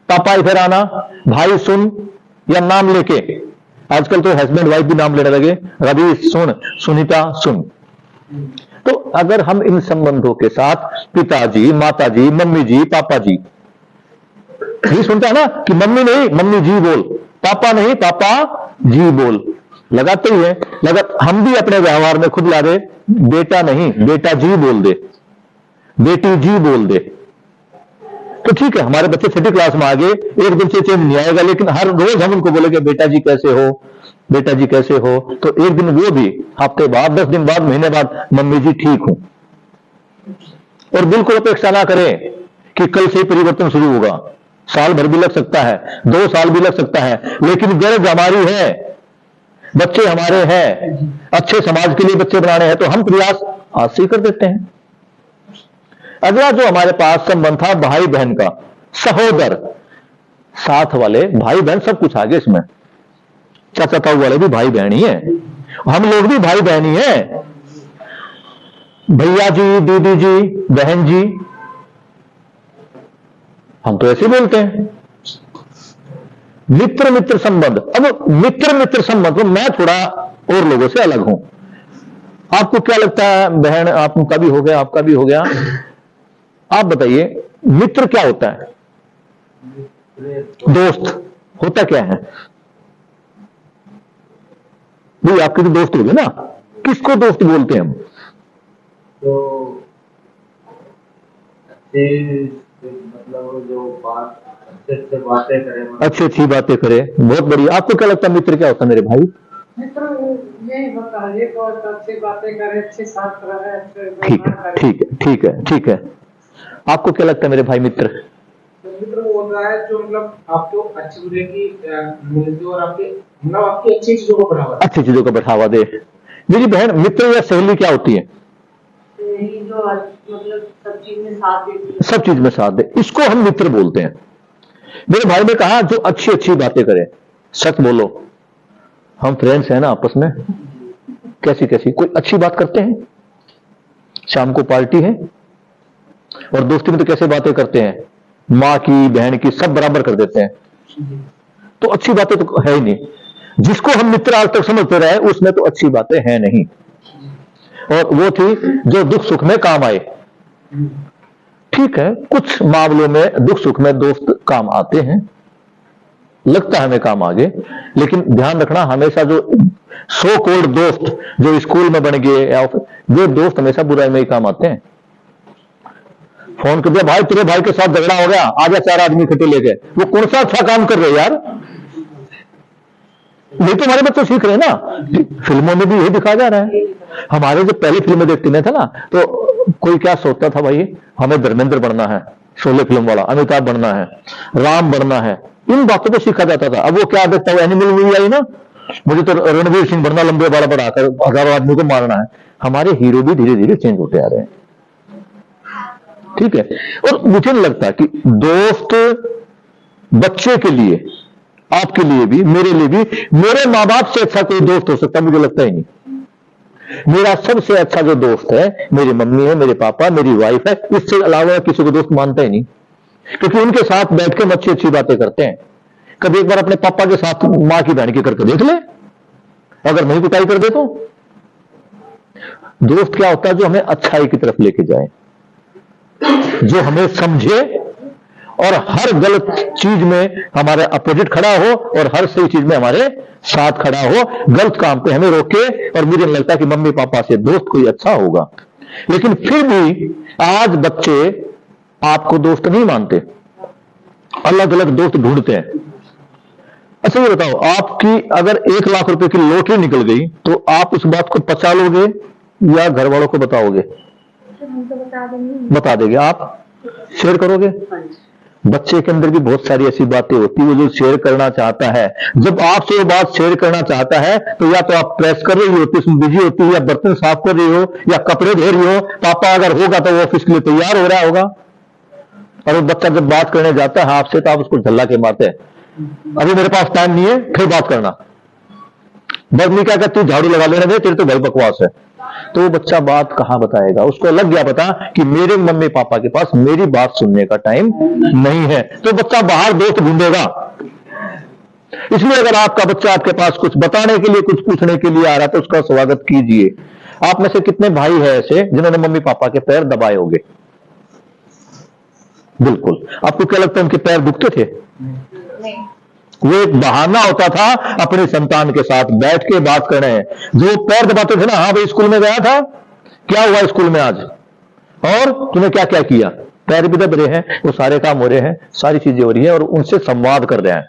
पापा इधर आना, भाई सुन, या नाम लेके। आजकल तो हस्बैंड वाइफ भी नाम लेने लगे, रवि सुन, सुनीता सुन। तो अगर हम इन संबंधों के साथ पिताजी, माताजी, मम्मी जी, पापा जी, ये सुनता है ना कि मम्मी नहीं मम्मी जी बोल, पापा नहीं पापा जी बोल, लगाते ही है। हम भी अपने व्यवहार में खुद ला दे, बेटा नहीं बेटा जी बोल दे, बेटी जी बोल दे, तो ठीक है, हमारे बच्चे छठी क्लास में आ गए, एक दिन से चेंज नहीं आएगा, लेकिन हर रोज हम उनको बोलेंगे बेटा जी कैसे हो, बेटा जी कैसे हो, तो एक दिन वो भी हफ्ते बाद, 10 दिन बाद, महीने बाद, मम्मी जी ठीक हूं। और बिल्कुल अपेक्षा ना करें कि कल से ही परिवर्तन शुरू होगा। साल भर भी लग सकता है, 2 साल भी लग सकता है, लेकिन गरज हमारी है, बच्चे हमारे हैं, अच्छे समाज के लिए बच्चे बनाने हैं, तो हम प्रयास आज से ही कर देते हैं। अगला जो हमारे पास संबंध था भाई बहन का, सहोदर, साथ वाले भाई बहन, सब कुछ आगे इसमें, चाचा ताऊ वाले भी भाई बहन ही है, हम लोग भी भाई बहन ही है, भैया जी, दीदी जी, बहन जी, हम तो ऐसे बोलते हैं। मित्र मित्र संबंध, अब मित्र मित्र संबंध में मैं थोड़ा और लोगों से अलग हूं। आपको क्या लगता है बहन, आपका भी हो गया, आपका भी हो गया, आप बताइए मित्र क्या होता है? दोस्त होता क्या है? भाई आपके तो दोस्त हो गए ना, किसको दोस्त बोलते हैं हम? तो अच्छे मतलब जो बात अच्छे बातें करें, अच्छी अच्छी बातें करे, बहुत बढ़िया। आपको क्या लगता है मित्र क्या होता है मेरे भाई? मित्र यही होता है, एक और अच्छी बातें करे, अच्छे साथ रहे, अच्छे ठीक है, ठीक है, ठीक है, ठीक है। आपको क्या लगता है मेरे भाई मित्र? मित्र वो होता है जो मतलब आपको अच्छी बुरे की मिलती और आपके मतलब आपकी अच्छी चीजों को बढ़ावा अच्छी चीजों का बढ़ावा दे। मेरी बहन मित्र या सहेली क्या होती है? यही जो मतलब सब चीज में साथ देती है। सब चीज में साथ दे, इसको हम मित्र बोलते हैं। मेरे भाई ने कहा जो अच्छी अच्छी बातें करे, सच बोलो, हम फ्रेंड्स हैं ना आपस में, कैसी कैसी कोई अच्छी बात करते हैं, शाम को पार्टी है, और दोस्ती में तो कैसे बातें करते हैं, माँ की, बहन की, सब बराबर कर देते हैं, तो अच्छी बातें तो है ही नहीं। जिसको हम मित्र आज तक समझते रहे उसमें तो अच्छी बातें हैं नहीं, और वो थी जो दुख सुख में काम आए। ठीक है, कुछ मामलों में दुख सुख में दोस्त काम आते हैं, लगता है हमें काम आगे, लेकिन ध्यान रखना हमेशा जो सो कॉल्ड दोस्त जो स्कूल में बन गए या वो दोस्त हमेशा बुराई में ही काम आते हैं। फोन कर दिया, भाई तेरे भाई के साथ झगड़ा हो गया, आजा 4 आदमी इकट्ठे लेके, वो कौन सा अच्छा काम कर रहे हैं यार? नहीं तो हमारे बच्चे सीख रहे हैं ना, फिल्मों में भी यही दिखाया जा रहा है। हमारे जो पहली फिल्में देखते नहीं था ना, तो कोई क्या सोचता था, भाई हमें धर्मेंद्र बनना है, शोले फिल्म वाला, अमिताभ बनना है, राम बनना है, इन बातों को सीखा जाता था। अब वो क्या देखता है, एनिमल मूवी आई ना, मुझे तो रणवीर सिंह बनना, लंबे बाल बढ़ाकर 1000 आदमी को मारना है। हमारे हीरो भी धीरे धीरे चेंज होते आ रहे हैं, ठीक है। और मुझे नहीं लगता कि दोस्त बच्चे के लिए, आपके लिए भी, मेरे लिए भी, मेरे माँ बाप से अच्छा कोई दोस्त हो सकता, मुझे लगता ही नहीं। मेरा सबसे अच्छा जो दोस्त है मेरी मम्मी है, मेरे पापा, मेरी वाइफ है, इससे अलावा किसी को दोस्त मानता ही नहीं, क्योंकि उनके साथ बैठ के हम अच्छी अच्छी बातें करते हैं। कभी एक बार अपने पापा के साथ मां की बहन की करके देख ले, अगर नहीं कुटाई कर दे तो। दोस्त क्या होता है? जो हमें अच्छाई की तरफ लेके जाए, जो हमें समझे और हर गलत चीज में हमारे अपोजिट खड़ा हो और हर सही चीज में हमारे साथ खड़ा हो, गलत काम पे हमें रोके। और मुझे नहीं लगता कि मम्मी पापा से दोस्त कोई अच्छा होगा, लेकिन फिर भी आज बच्चे आपको दोस्त नहीं मानते, अलग अलग दोस्त ढूंढते हैं। अच्छा ये बताओ, आपकी अगर 1 लाख रुपए की लॉटरी निकल गई तो आप उस बात को पचा लोगे या घर वालों को बताओगे? हम तो बता देंगे। बता देंगे, आप शेयर करोगे? बच्चे के अंदर भी बहुत सारी ऐसी बातें होती है, वो जो शेयर करना चाहता है, जब आपसे वो बात शेयर करना चाहता है तो या तो आप प्रेस कर रही होती, उसमें बिजी होती है, या बर्तन साफ कर रही हो, या कपड़े धो रही हो। पापा अगर होगा तो वो ऑफिस के लिए तैयार हो रहा होगा, और वो बच्चा जब बात करने जाता है आपसे तो आप उसको झल्ला के मारते हैं, अभी मेरे पास टाइम नहीं है, फिर बात करना। बदली क्या कहती, झाड़ू लगा लेने दे, तेरे तो घर बकवास है। तो वो बच्चा बात कहां बताएगा? उसको लग गया पता कि मेरे मम्मी पापा के पास मेरी बात सुनने का टाइम नहीं है, तो बच्चा बाहर दोस्त ढूंढेगा। इसलिए अगर आपका बच्चा आपके पास कुछ बताने के लिए, कुछ पूछने के लिए आ रहा है तो उसका स्वागत कीजिए। आप में से कितने भाई हैं ऐसे जिन्होंने मम्मी पापा के पैर दबाए होंगे? बिल्कुल। आपको क्या लगता है उनके पैर दुखते थे? नहीं, वो एक बहाना होता था अपने संतान के साथ बैठ के बात करने हैं। जो पैर दबाते थे ना, हाँ भाई स्कूल में गया था, क्या हुआ स्कूल में आज, और तूने क्या क्या किया, पैर भी दब रहे हैं, वो सारे काम हो रहे हैं, सारी चीजें हो रही हैं, और उनसे संवाद कर रहे हैं।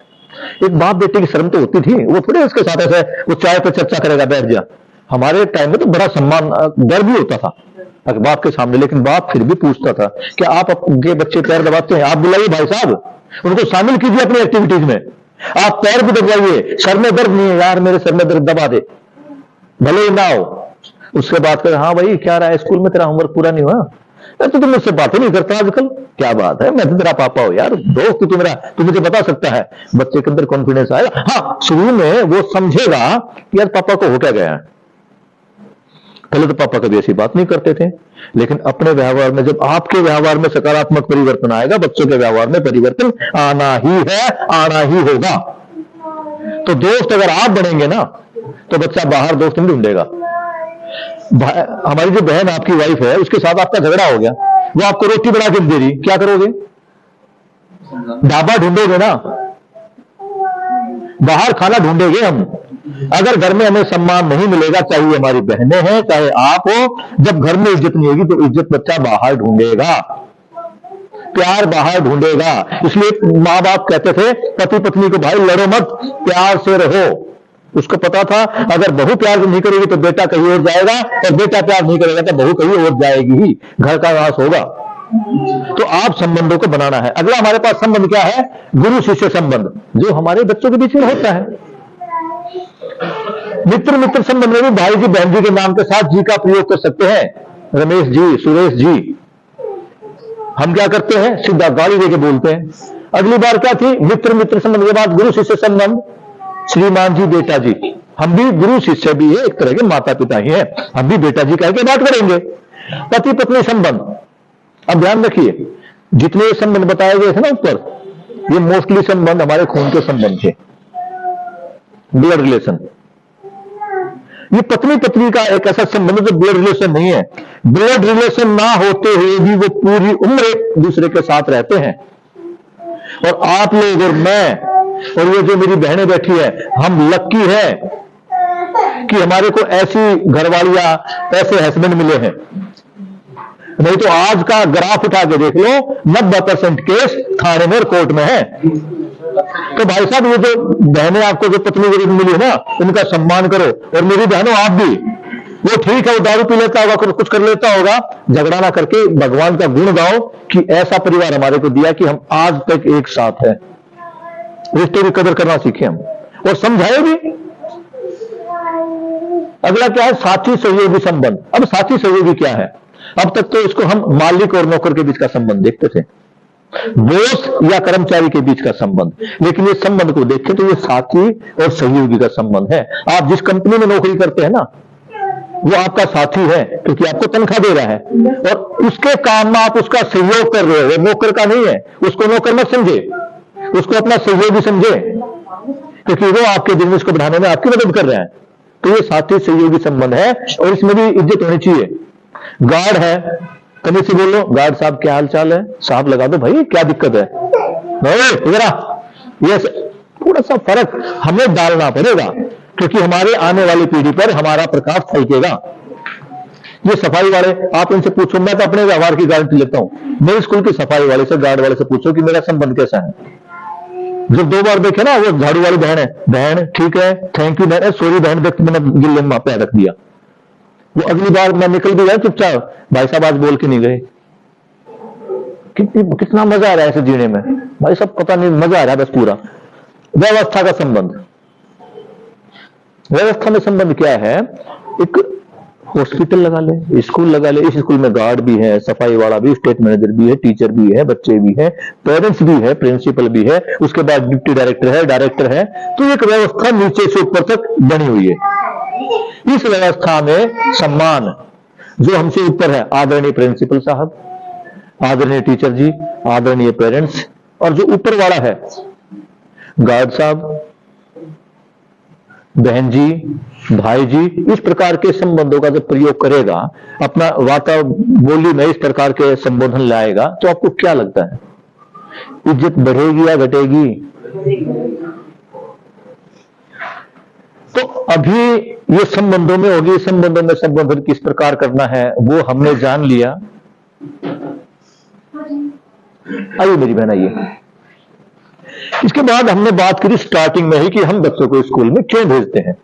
एक बाप बेटे की शर्म तो होती थी, वो थोड़े उसके साथ ऐसे वो चाय पर चर्चा करेगा बैठ जा। हमारे टाइम में तो बड़ा सम्मान डर भी होता था अगर बाप के सामने, लेकिन बाप फिर भी पूछता था कि आप आपके बच्चे पैर दबाते हैं, आप बुलाइए भाई साहब, उनको शामिल कीजिए अपनी एक्टिविटीज में, आप पैर भी दबाइए, सर में दर्द नहीं है यार मेरे सर में दर्द दबा दे, भले ही ना हो। उसके बाद कर हाँ भाई क्या रहा है स्कूल में, तेरा होमवर्क पूरा नहीं हुआ, तो तुम मुझसे बातें नहीं करता आजकल, क्या बात है, मैं तो तेरा पापा हूं यार, दोस्त तू मेरा, तू मुझे बता सकता है। बच्चे के अंदर कॉन्फिडेंस आएगा। हाँ शुरू में वो समझेगा कि यार पापा को हो क्या गया है, पहले तो पापा कभी ऐसी बात नहीं करते थे, लेकिन अपने व्यवहार में जब आपके व्यवहार में सकारात्मक परिवर्तन आएगा, बच्चों के व्यवहार में परिवर्तन आना ही है, आना ही होगा। तो दोस्त अगर आप बनेंगे ना तो बच्चा बाहर दोस्त नहीं ढूंढेगा। हमारी जो बहन आपकी वाइफ है उसके साथ आपका झगड़ा हो गया, वो आपको रोटी बना के दे रही, क्या करोगे? ढाबा ढूंढोगे ना, बाहर खाना ढूंढेंगे हम। अगर घर में हमें सम्मान नहीं मिलेगा, चाहे हमारी बहनें हैं चाहे आप हो, जब घर में इज्जत नहीं होगी तो इज्जत बच्चा बाहर ढूंढेगा, प्यार बाहर ढूंढेगा। इसलिए माँ बाप कहते थे पति पत्नी को भाई लड़ो मत, प्यार से रहो। उसको पता था अगर बहू प्यार नहीं करेगी तो बेटा कहीं और जाएगा, और बेटा प्यार नहीं करेगा तो बहू कहीं और जाएगी ही, घर का नाश होगा। तो आप संबंधों को बनाना है। अगला हमारे पास संबंध क्या है? गुरु शिष्य संबंध, जो हमारे बच्चों के बीच में होता है। मित्र मित्र संबंध में भी भाई जी बहन जी के नाम के साथ जी का प्रयोग कर सकते हैं, रमेश जी, सुरेश जी। हम क्या करते हैं? सीधा गाली देके बोलते हैं। अगली बार क्या थी? मित्र मित्र संबंध के बाद गुरु शिष्य संबंध, श्रीमान जी बेटा जी। हम भी गुरु शिष्य भी है, एक तरह के माता पिता ही है, हम भी बेटा जी कह के बात करेंगे। पति पत्नी संबंध, अब ध्यान रखिए जितने संबंध बताए गए थे ना ऊपर, ये मोस्टली संबंध हमारे खून के संबंध थे, ब्लड रिलेशन। ये पत्नी पत्नी का एक ऐसा संबंध जो ब्लड रिलेशन नहीं है। ब्लड रिलेशन ना होते हुए भी वो पूरी उम्र एक दूसरे के साथ रहते हैं। और आप लोग और मैं और ये जो मेरी बहनें बैठी है, हम लक्की है कि हमारे को ऐसी घरवालियां, ऐसे हस्बैंड मिले हैं। नहीं तो आज का ग्राफ उठा के देख लो, 90% केस थाने में और कोर्ट में है। तो भाई साहब ये जो बहनें आपको जो पत्नी गरीब मिली है ना, उनका सम्मान करो। और मेरी बहनों आप भी, वो ठीक है वो दारू पी लेता होगा, कुछ कर लेता होगा, झगड़ा ना करके भगवान का गुण गाओ कि ऐसा परिवार हमारे को दिया कि हम आज तक एक साथ हैं। रिश्ते की कदर करना सीखे हम, और समझाए भी। अगला क्या है? साथी सहयोगी संबंध। अब साथी सहयोगी क्या है? अब तक तो इसको हम मालिक और नौकर के बीच का संबंध देखते थे, बॉस या कर्मचारी के बीच का संबंध, लेकिन ये संबंध को देखें तो ये साथी और सहयोगी का संबंध है। आप जिस कंपनी में नौकरी करते हैं ना, वो आपका साथी है क्योंकि आपको तनख्वाह दे रहा है, और उसके काम में आप उसका सहयोग कर रहे हो, नौकर का नहीं है। उसको नौकर मत समझे, उसको अपना सहयोगी समझे, क्योंकि वो आपके बिजनेस को बढ़ाने में आपकी मदद कर रहे हैं। तो ये साथी सहयोगी संबंध है, और इसमें भी इज्जत होनी चाहिए। गार्ड है, कभी से बोलो गार्ड साहब क्या हाल चाल है, साहब लगा दो भाई, क्या दिक्कत है, ये थोड़ा सा फर्क हमें डालना पड़ेगा, क्योंकि हमारे आने वाली पीढ़ी पर हमारा प्रकाश फैलेगा। ये सफाई वाले, आप इनसे पूछो, मैं तो अपने व्यवहार की गारंटी लेता हूं। मेरे स्कूल की सफाई वाले से, गार्ड वाले से पूछो कि मेरा संबंध कैसा है। जो 2 बार देखे ना, वो झाड़ू वाली बहन है, बहन ठीक है, थैंक यू बहन, सॉरी बहन, व्यक्ति मैंने गिल्ले में पैर रख दिया। वो अगली बार मैं निकल भी गया चुपचाप, भाई साहब आज बोल के नहीं गए। कितना मजा आ रहा है ऐसे जीने में भाई साहब, पता नहीं मजा आ रहा है बस पूरा। व्यवस्था का संबंध, व्यवस्था में संबंध क्या है? एक हॉस्पिटल लगा ले, स्कूल लगा ले, इस स्कूल में गार्ड भी है, सफाई वाला भी, स्टेट मैनेजर भी है, टीचर भी है, बच्चे भी है, पेरेंट्स भी है, प्रिंसिपल भी है, उसके बाद डिप्टी डायरेक्टर है, डायरेक्टर है। तो एक व्यवस्था नीचे से ऊपर तक बनी हुई है। इस व्यवस्था में सम्मान जो हमसे ऊपर है, आदरणीय प्रिंसिपल साहब, आदरणीय टीचर जी, आदरणीय पेरेंट्स, और जो ऊपर वाला है गार्ड साहब, बहन जी, भाई जी, इस प्रकार के संबंधों का जब प्रयोग करेगा, अपना वातावरण में इस प्रकार के संबोधन लाएगा, तो आपको क्या लगता है इज्जत बढ़ेगी या घटेगी? तो अभी ये संबंधों में होगी, संबंधों में संबोधन किस प्रकार करना है वो हमने जान लिया। आइए मेरी बहन आइए। इसके बाद हमने बात करी स्टार्टिंग में ही कि हम बच्चों को स्कूल में क्यों भेजते हैं।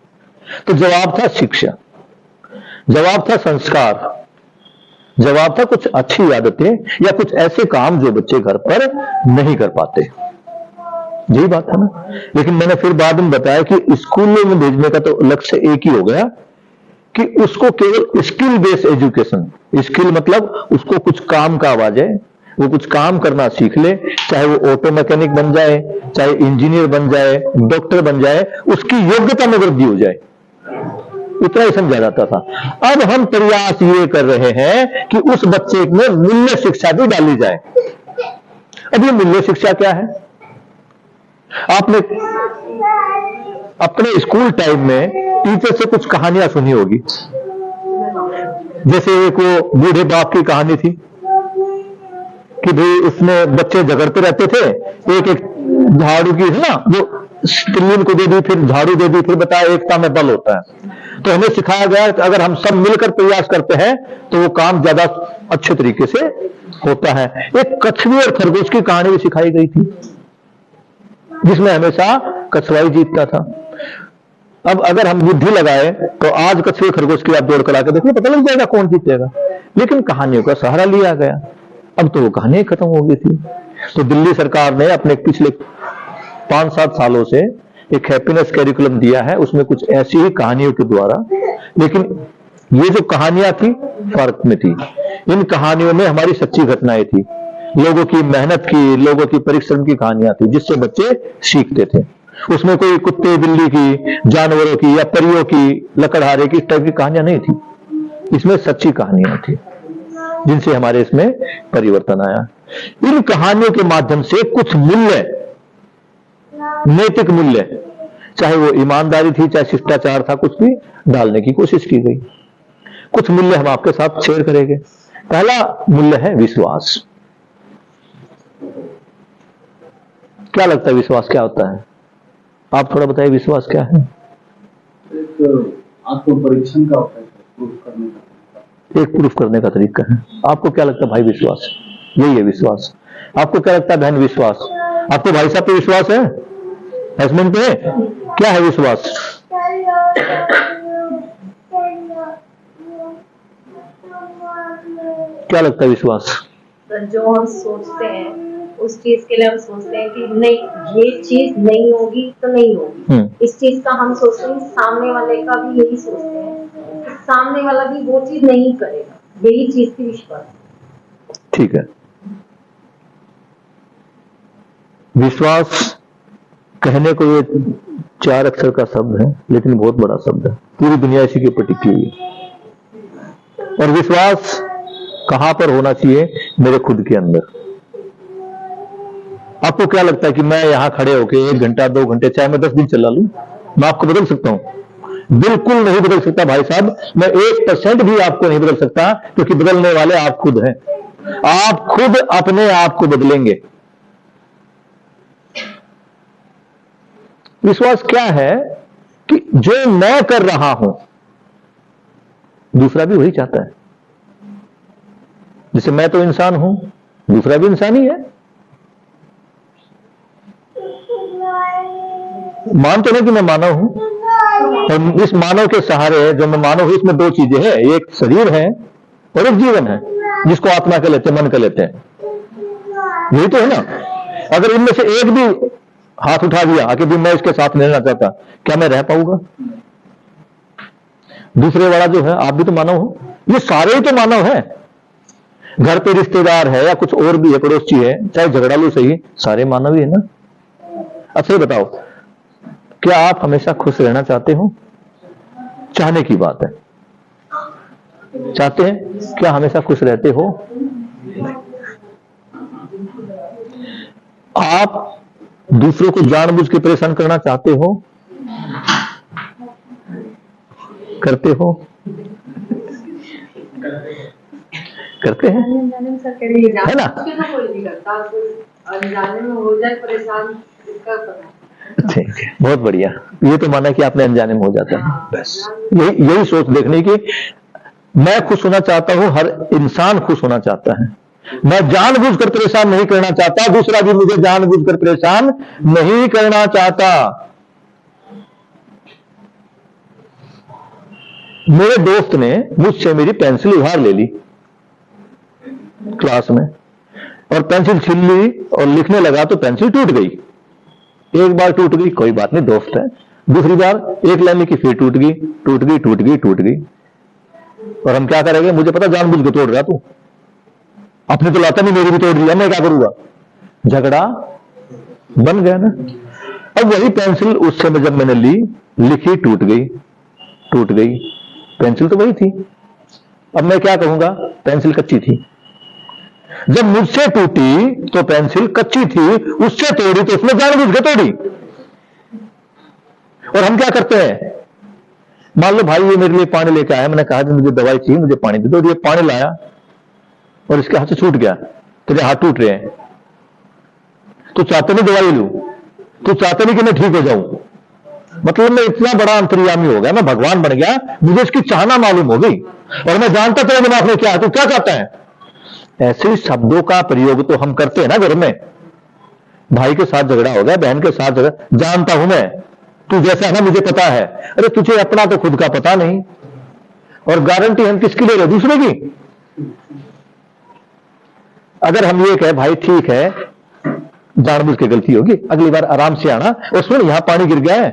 तो जवाब था शिक्षा, जवाब था संस्कार, जवाब था कुछ अच्छी आदतें या कुछ ऐसे काम जो बच्चे घर पर नहीं कर पाते। यही बात है ना। लेकिन मैंने फिर बाद में बताया कि स्कूलों में भेजने का तो लक्ष्य एक ही हो गया कि उसको केवल स्किल बेस्ड एजुकेशन, स्किल मतलब उसको कुछ काम का आ जाए, वो कुछ काम करना सीख ले, चाहे वो ऑटो मैकेनिक बन जाए, चाहे इंजीनियर बन जाए, डॉक्टर बन जाए, उसकी योग्यता में वृद्धि हो जाए, इतना ही समझा जाता था। अब हम प्रयास ये कर रहे हैं कि उस बच्चे में मूल्य शिक्षा भी डाली जाए। अब ये मूल्य शिक्षा क्या है? आपने अपने स्कूल टाइम में टीचर से कुछ कहानियां सुनी होगी, जैसे एक वो बूढ़े बाप की कहानी थी कि भाई उसमें बच्चे झगड़ते रहते थे, एक एक झाड़ू की है ना, वो तिल्लीन को दे दी, फिर झाड़ू दे दी, फिर बताया एकता में बल होता है। तो हमें सिखाया गया कि अगर हम सब मिलकर प्रयास करते हैं तो वो काम ज्यादा अच्छे तरीके से होता है। एक कछुए और खरगोश की कहानी भी सिखाई गई थी, जिसमें हमेशा कछुआ जीतता था। अब अगर हम बुद्धि लगाए तो आज कछुए खरगोश की आप दौड़ कर आकर देखो, पता लग जाएगा कौन जीतेगा। लेकिन कहानियों का सहारा लिया गया, अब तो वो कहानी खत्म हो गई थी। तो दिल्ली सरकार ने अपने पिछले 5-7 सालों से एक हैप्पीनेस कैरिकुलम दिया है, उसमें कुछ ऐसी ही कहानियों के द्वारा, लेकिन ये जो कहानियां थी फर्क में थी। इन कहानियों में हमारी सच्ची घटनाएं थी, लोगों की मेहनत की, लोगों की परिश्रम की कहानियां थी, जिससे बच्चे सीखते थे। उसमें कोई कुत्ते बिल्ली की, जानवरों की या परियों की, लकड़हारे की, इस टाइप की कहानियां नहीं थी। इसमें सच्ची कहानियां थी जिनसे हमारे इसमें परिवर्तन आया। इन कहानियों के माध्यम से कुछ मूल्य, नैतिक मूल्य, चाहे वो ईमानदारी थी, चाहे शिष्टाचार था, कुछ भी डालने की कोशिश की गई। कुछ मूल्य हम आपके साथ शेयर करेंगे। पहला मूल्य है विश्वास। क्या लगता है विश्वास क्या होता है? आप थोड़ा बताइए, विश्वास क्या है? एक आत्म-परीक्षण का होता है, प्रूफ करने का। एक प्रूफ करने का तरीका है। आपको क्या लगता है भाई विश्वास? यही है विश्वास। आपको क्या लगता है बहन विश्वास? आपको भाई साहब पे विश्वास है? हस्बैंड पे? क्या है विश्वास? क्या लगता है विश्वास? जो हम सोचते हैं उस चीज के लिए हम सोचते हैं कि नहीं, ये चीज नहीं होगी तो नहीं होगी। इस चीज का हम सोचते हैं, सामने वाले का भी यही सोचते हैं कि सामने वाला भी वो चीज नहीं करेगा, यही चीज की विश्वास। ठीक है। विश्वास कहने को ये 4 अक्षर का शब्द है, लेकिन बहुत बड़ा शब्द है। पूरी दुनिया इसी के ऊपर टिकी हुई है। और विश्वास कहां पर होना चाहिए? मेरे खुद के अंदर। आपको क्या लगता है कि मैं यहां खड़े होकर 1 घंटा 2 घंटे, चाहे मैं 10 दिन चला लूं, मैं आपको बदल सकता हूं? बिल्कुल नहीं बदल सकता भाई साहब। मैं 1% भी आपको नहीं बदल सकता, क्योंकि बदलने वाले आप खुद हैं। आप खुद अपने आप को बदलेंगे। विश्वास क्या है कि जो मैं कर रहा हूं दूसरा भी वही चाहता है। जैसे मैं तो इंसान हूं, दूसरा भी इंसान ही है। मान तो नहीं कि मैं मानव हूं, और इस मानव के सहारे जो मैं मानव हूं, इसमें 2 चीजें हैं, एक शरीर है और एक जीवन है, जिसको आत्मा के लेते हैं, मन के लेते हैं। यही तो है ना। अगर इनमें से एक भी हाथ उठा दिया कि मैं इसके साथ नहीं रहना चाहता, क्या मैं रह पाऊंगा? दूसरे वाला जो है, आप भी तो मानव हो, ये सारे ही तो मानव है। घर पे रिश्तेदार है या कुछ और भी है, पड़ोसी है, चाहे झगड़ालू सही, सारे मानव ही है ना। अच्छा बताओ, क्या आप हमेशा खुश रहना चाहते हो? चाहने की बात है। चाहते हैं? क्या हमेशा खुश रहते हो? आप दूसरों को जानबूझ के परेशान करना चाहते हो? करते हो? करते हैं, है ना? कोई नहीं करता, अनजाने में हो जाए परेशान, इसका पता। ठीक है, बहुत बढ़िया। ये तो माना कि आपने अनजाने में हो जाता है। बस यही सोच देखने की। मैं खुश होना चाहता हूं, हर इंसान खुश होना चाहता है, मैं जानबूझकर परेशान नहीं करना चाहता, दूसरा भी मुझे जानबूझकर परेशान नहीं करना चाहता। मेरे दोस्त ने मुझसे मेरी पेंसिल उधार ले ली क्लास में, और पेंसिल छीन ली और लिखने लगा तो पेंसिल टूट गई। एक बार टूट गई, कोई बात नहीं, दोस्त है। दूसरी बार एक लाइन लिखी, फिर टूट गई, टूट गई, टूट गई, टूट गई। और हम क्या करेंगे? मुझे पता जानबूझ के तोड़ रहा तू, अपने तो लाता नहीं, मेरी भी तोड़ दिया, मैं क्या करूंगा? झगड़ा बन गया ना। अब वही पेंसिल उस समय जब मैंने ली, लिखी, टूट गई, टूट गई, पेंसिल तो वही थी। अब मैं क्या कहूंगा? पेंसिल कच्ची थी। जब मुझसे टूटी तो पेंसिल कच्ची थी, उससे तोड़ी तो उसने जानबूझ के तोड़ी। और हम क्या करते हैं? मान लो भाई ये मेरे लिए पानी लेके आया, मैंने कहा कि मुझे दवाई चाहिए, मुझे पानी दे दो। ये पानी लाया और इसके हाथ से छूट गया, तेरे हाथ टूट रहे हैं, तो चाहते नहीं दवाई लूं, तो चाहते नहीं कि मैं ठीक हो जाऊं। मतलब मैं इतना बड़ा अंतर्यामी हो गया, मैं भगवान बन गया, मुझे इसकी चाहना मालूम हो गई, और मैं जानता तेरे दिमाग में क्या है, तू क्या चाहता है। ऐसे शब्दों का प्रयोग तो हम करते हैं ना घर में। भाई के साथ झगड़ा हो गया, बहन के साथ झगड़ा, जानता हूं मैं, तू जैसा है ना मुझे पता है। अरे तुझे अपना तो खुद का पता नहीं, और गारंटी हम किसकी ले रहे? दूसरे की। अगर हम ये कहे भाई ठीक है, जानबूझ के गलती होगी, अगली बार आराम से आना, और सुन यहां पानी गिर गया है,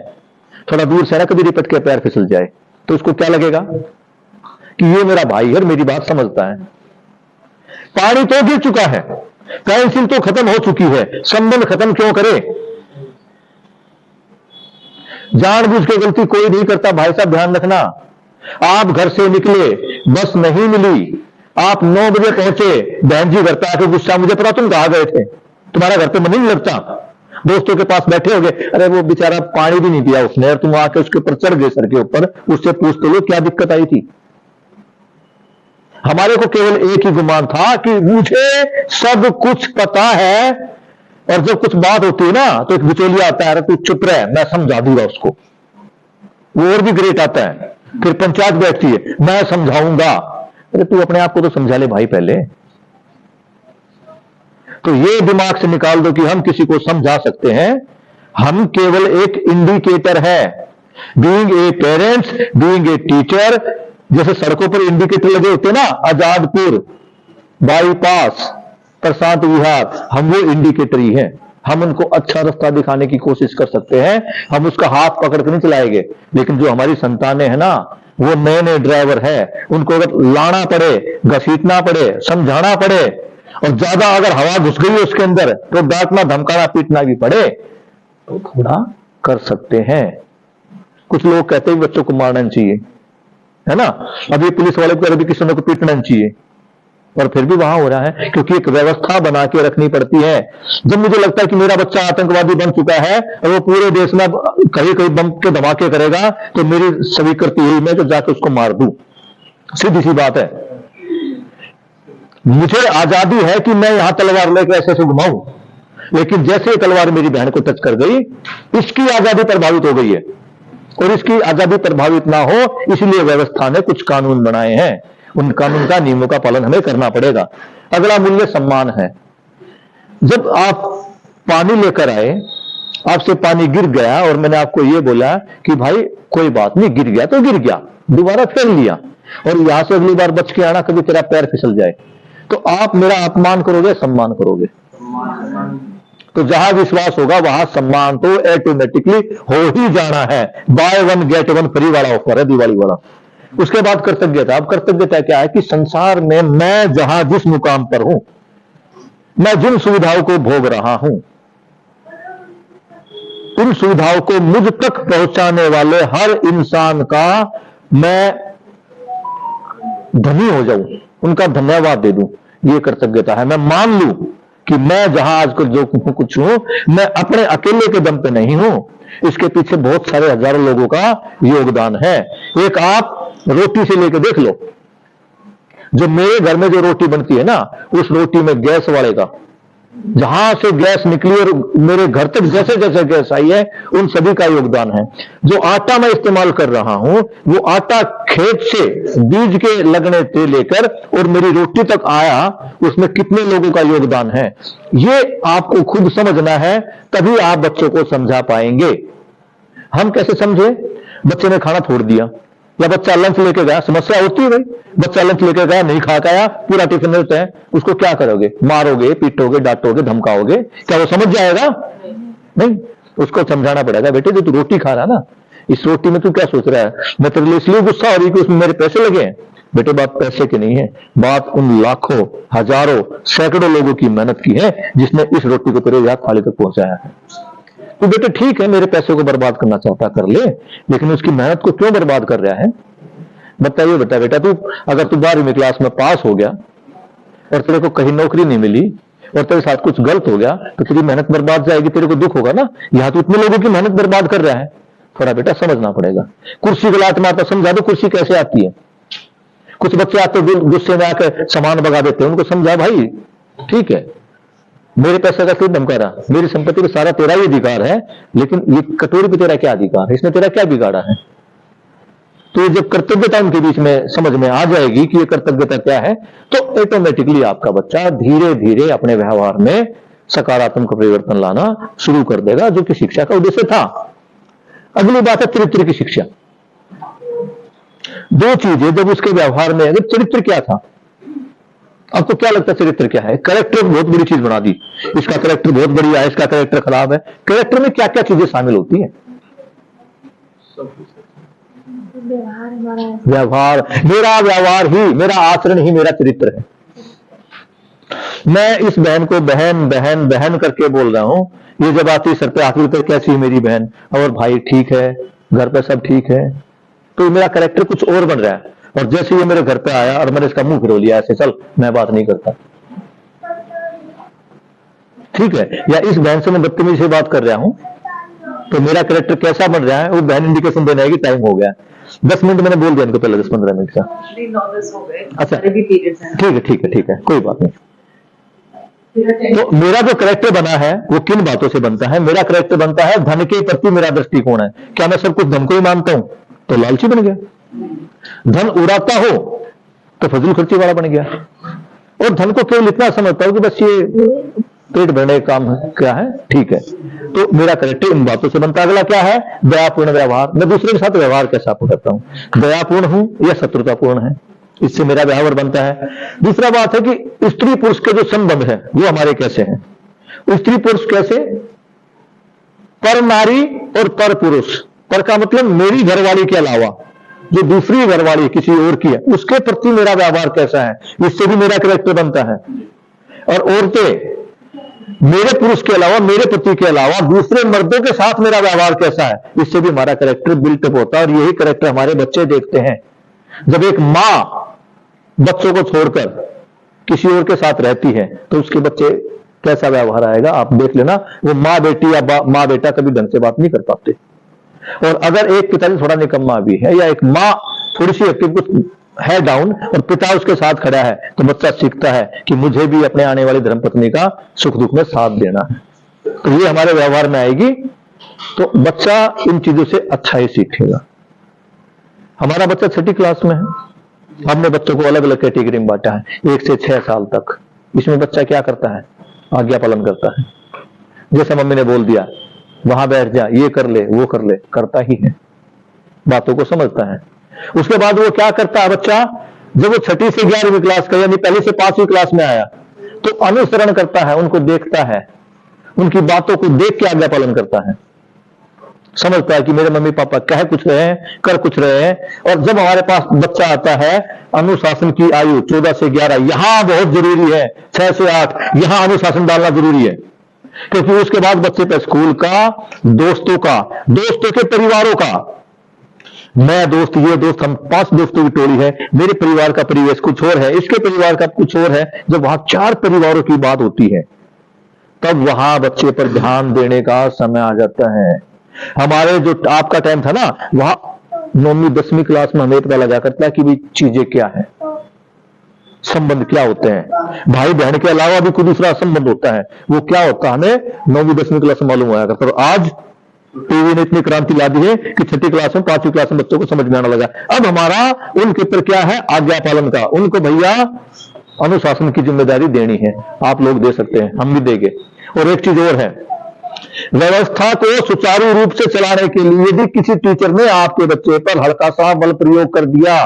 थोड़ा दूर से ना, कभी रिपट के पैर फिसल जाए, तो उसको क्या लगेगा कि ये मेरा भाई है और मेरी बात समझता है। पानी तो गिर चुका है, पेंसिल तो खत्म हो चुकी है, संबंध खत्म क्यों करे? जानबूझ के गलती कोई नहीं करता भाई साहब, ध्यान रखना। आप घर से निकले, बस नहीं मिली, आप 9 बजे पहुंचे, बहन जी घर पे आके गुस्सा, मुझे पता तुम कहां गए थे, तुम्हारा घर पे मन नहीं लगता, दोस्तों के पास बैठे हो गए, अरे वो बेचारा पानी भी नहीं पिया उसने, और तुम आके उसके ऊपर चढ़ गए सर के ऊपर, उससे पूछते लो क्या दिक्कत आई थी। हमारे को केवल एक ही गुमान था कि मुझे सब कुछ पता है, और जब कुछ बात होती है ना तो एक बिचौलिया आता है, अरे तू चुप रह, मैं समझा दूंगा उसको। वो और भी ग्रेट आता है, फिर पंचायत बैठती है, मैं समझाऊंगा। अरे तू अपने आप को तो समझा ले भाई पहले। तो ये दिमाग से निकाल दो कि हम किसी को समझा सकते हैं, हम केवल एक इंडिकेटर है। Being a parents, being a teacher, जैसे सड़कों पर इंडिकेटर लगे होते हैं ना, आजादपुर, बाईपास, प्रशांत विहार, हम वो इंडिकेटर ही हैं। हम उनको अच्छा रास्ता दिखाने की कोशिश कर सकते हैं, हम उसका हाथ पकड़ कर नहीं चलाएंगे। लेकिन जो हमारी संतानें हैं ना, वो नए नए ड्राइवर है, उनको अगर लाना पड़े, घसीटना पड़े, समझाना पड़े, और ज्यादा अगर हवा घुस गई है उसके अंदर तो डांटना, धमकाना, पीटना भी पड़े, तो थोड़ा कर सकते हैं। कुछ लोग कहते हैं बच्चों को मारना चाहिए, है ना, अभी पुलिस वाले को अभी किसी को पीटना चाहिए, और फिर भी वहां हो रहा है, क्योंकि एक व्यवस्था बना के रखनी पड़ती है। जब मुझे लगता है कि मेरा बच्चा आतंकवादी बन चुका है और वो पूरे देश में कहीं कहीं बम के धमाके करेगा, तो मेरी स्वीकृति यही मैं तो जाके उसको मार दूं। सीधी सी बात है। मुझे आजादी है कि मैं यहां तलवार लेकर ऐसे ऐसे घुमाऊं, लेकिन जैसे तलवार मेरी बहन को टच कर गई, इसकी आजादी प्रभावित हो गई है, और इसकी आजादी प्रभावित ना हो इसलिए व्यवस्था ने कुछ कानून बनाए हैं। उन कानून का, नियमों का पालन हमें करना पड़ेगा। अगला मूल्य सम्मान है। जब आप पानी लेकर आए, आपसे पानी गिर गया और मैंने आपको यह बोला कि भाई कोई बात नहीं, गिर गया तो गिर गया, दोबारा फेंक लिया, और यहां से अगली बार बच के आना, कभी तेरा पैर फिसल जाए, तो आप मेरा अपमान करोगे, सम्मान करोगे? तो जहां विश्वास होगा वहां सम्मान तो ऑटोमेटिकली हो ही जाना है। बाय 1 गेट 1 फ्री वाला ऑफर है, दिवाली वाला। उसके बाद कर्तव्यता। अब कर्तव्यता क्या है कि संसार में मैं जहां जिस मुकाम पर हूं, मैं जिन सुविधाओं को भोग रहा हूं, उन सुविधाओं को मुझ तक पहुंचाने वाले हर इंसान का मैं धनी हो जाऊं, उनका धन्यवाद दे दूं। ये कर्तव्यता है। मैं मान लूं कि मैं जहां आजकल जो कुछ हूं, मैं अपने अकेले के दम पे नहीं हूं, इसके पीछे बहुत सारे हजारों लोगों का योगदान है। एक आप रोटी से लेकर देख लो, जो मेरे घर में जो रोटी बनती है ना, उस रोटी में गैस वाले का, जहां से गैस निकली और मेरे घर तक जैसे जैसे गैस आई है, उन सभी का योगदान है। जो आटा मैं इस्तेमाल कर रहा हूं, वो आटा खेत से बीज के लगने से लेकर और मेरी रोटी तक आया, उसमें कितने लोगों का योगदान है, ये आपको खुद समझना है, तभी आप बच्चों को समझा पाएंगे। हम कैसे समझे? बच्चे ने खाना छोड़ दिया या बच्चा लंच लेके गया, समस्या होती है भाई, बच्चा लंच लेके गया, नहीं खा के आया, पूरा टिफिन रहता है, उसको क्या करोगे? मारोगे, पीटोगे, डांटोगे, धमकाओगे? क्या वो समझ जाएगा? नहीं, उसको समझाना पड़ेगा, बेटे जो तू रोटी खा रहा ना, इस रोटी में तू क्या सोच रहा है? मैं तेरे लिए इसलिए गुस्सा हो रही कि उसमें मेरे पैसे लगे हैं। बेटे बात पैसे की नहीं है, बात उन लाखों, हजारों, सैकड़ों लोगों की मेहनत की है जिसने इस रोटी को तेरे यहाँ थाली तक पहुंचाया है। तो बेटे ठीक है, मेरे पैसे को बर्बाद करना चाहता कर ले, लेकिन उसकी मेहनत को क्यों बर्बाद कर रहा है? बताइए बेटा तू अगर तू 12वीं क्लास में पास हो गया और तेरे को कहीं नौकरी नहीं मिली और तेरे साथ कुछ गलत हो गया तो तेरी मेहनत बर्बाद जाएगी, तेरे को दुख होगा ना। यहां तो इतने लोगों की मेहनत बर्बाद कर रहा है, थोड़ा बेटा समझना पड़ेगा। कुर्सी को लात मारता, समझा दो कुर्सी कैसे आती है। कुछ बच्चे आते गुस्से में आकर सामान भगा देते हैं, उनको समझा भाई ठीक है, मेरे पैसे का क्यों धमका रहा, मेरी संपत्ति पे सारा तेरा ही अधिकार है, लेकिन ये कटोरी पे तेरा क्या अधिकार है, इसने तेरा क्या बिगाड़ा है? तो जब कर्तव्यता उनके बीच में समझ में आ जाएगी कि ये कर्तव्यता क्या है, तो ऑटोमेटिकली आपका बच्चा धीरे धीरे अपने व्यवहार में सकारात्मक परिवर्तन लाना शुरू कर देगा, जो कि शिक्षा का उद्देश्य था। अगली बात है चरित्र की शिक्षा। दो चीजें जब उसके व्यवहार में, अगर चरित्र क्या था, आपको क्या लगता है चरित्र क्या है? कैरेक्टर बहुत बड़ी चीज बना दी, इसका कैरेक्टर बहुत बढ़िया है, इसका कैरेक्टर खराब है। कैरेक्टर में क्या क्या चीजें शामिल होती है? व्यवहार हमारा व्यवहार, मेरा व्यवहार ही, मेरा आचरण ही मेरा चरित्र है। मैं इस बहन को बहन बहन बहन करके बोल रहा हूं, ये जब आती सर पे आती तो कैसी मेरी बहन, और भाई ठीक है, घर पे सब ठीक है, तो मेरा कैरेक्टर कुछ और बन रहा है। और जैसे ये मेरे घर पे आया और मैंने इसका मुंह फिरो लिया ऐसे, चल मैं बात नहीं करता, ठीक है, या इस बहन से मैं बदतमीजी से बात कर रहा हूं, तो मेरा कैरेक्टर कैसा बन रहा है? वो बहन इंडिकेशन देने आएगी, टाइम हो गया 10 मिनट, मैंने बोल दिया इनको पहले 10-15 मिनट का। अच्छा ठीक है, कोई बात नहीं। तो मेरा जो कैरेक्टर बना है वो किन बातों से बनता है? मेरा कैरेक्टर बनता है धन के प्रति मेरा दृष्टिकोण है। क्या मैं सब कुछ धन को ही मानता हूं तो लालची बन गया? धन उड़ाता हो तो फजूल खर्ची वाला बन गया। और धन को केवल इतना समझता हूं कि बस ये पेट भरने का काम क्या है, ठीक है, तो मेरा कैरेक्टर इन बातों से बनता है। अगला क्या है? दयापूर्ण व्यवहार। मैं दूसरे के साथ व्यवहार कैसा करता हूं, दयापूर्ण हूं या शत्रुतापूर्ण है, इससे मेरा व्यवहार बनता है। दूसरा बात है कि स्त्री पुरुष के जो संबंध है वो हमारे कैसे हैं। स्त्री पुरुष कैसे? पर नारी और पर पुरुष। पर का मतलब मेरी घरवाली के अलावा जो दूसरी घरवाली किसी और की है उसके प्रति मेरा व्यवहार कैसा है, इससे भी मेरा कैरेक्टर बनता है। और औरतें मेरे पुरुष के अलावा, मेरे पति के अलावा दूसरे मर्दों के साथ मेरा व्यवहार कैसा है, इससे भी हमारा कैरेक्टर बिल्टअप होता है। और यही कैरेक्टर हमारे बच्चे देखते हैं। जब एक मां बच्चों को छोड़कर किसी और के साथ रहती है तो उसके बच्चे कैसा व्यवहार आएगा आप देख लेना। वो मां बेटी या मां बेटा कभी ढंग से बात नहीं कर पाते। और अगर एक पिताजी थोड़ा निकम्मा भी है या एक मां थोड़ी सी एक्टिव कुछ है डाउन और पिता उसके साथ खड़ा है, तो बच्चा सीखता है कि मुझे भी अपने आने वाली धर्मपत्नी का सुख दुख में साथ देना है। तो ये हमारे व्यवहार में आएगी, तो बच्चा इन चीजों से अच्छा ही सीखेगा। हमारा बच्चा 6ठी क्लास में है, हमने बच्चों को अलग अलग कैटेगरी में बांटा है, 1 से 6 साल तक। इसमें बच्चा क्या करता है? आज्ञा पालन करता है। जैसे मम्मी ने बोल दिया वहां बैठ जा, ये कर ले, वो कर ले, करता ही है, बातों को समझता है। उसके बाद वो क्या करता है बच्चा? जब वो 6ठी से 11वीं क्लास का यानी पहले से 5वीं क्लास में आया तो अनुसरण करता है, उनको देखता है, उनकी बातों को देख के आज्ञा पालन करता है। समझता है कि मेरे मम्मी पापा कह कुछ रहे हैं, कर कुछ रहे हैं। और जब हमारे पास बच्चा आता है, अनुशासन की आयु 14 से 11 यहां बहुत जरूरी है, 6 से 8 यहां अनुशासन डालना जरूरी है। क्योंकि उसके बाद बच्चे पे स्कूल का, दोस्तों का, दोस्तों के परिवारों का, मैं दोस्त, ये दोस्त, हम 5 दोस्तों की टोली है, मेरे परिवार का परिवेश कुछ और है, इसके परिवार का कुछ और है। जब वहां 4 परिवारों की बात होती है तब वहां बच्चे पर ध्यान देने का समय आ जाता है। हमारे जो आपका टाइम था ना, वहां 9वीं 10वीं क्लास में हमें पता लगा करता है कि भी चीजें क्या है, संबंध क्या होते हैं। भाई बहन के अलावा भी कोई दूसरा संबंध होता है, वो क्या होता है हमें 9वीं 10वीं क्लास में मालूम आया करता। और आज टीवी ने इतनी क्रांति ला दी है कि 6ठी क्लास में 5वीं क्लास में बच्चों को समझ में आने लगा। अब हमारा उनके ऊपर क्या है, आज्ञा पालन का। उनको भैया अनुशासन की जिम्मेदारी देनी है, आप लोग दे सकते हैं, हम भी देंगे। और एक चीज और है, व्यवस्था को सुचारू रूप से चलाने के लिए यदि किसी टीचर ने आपके बच्चे पर हल्का सा बल प्रयोग कर दिया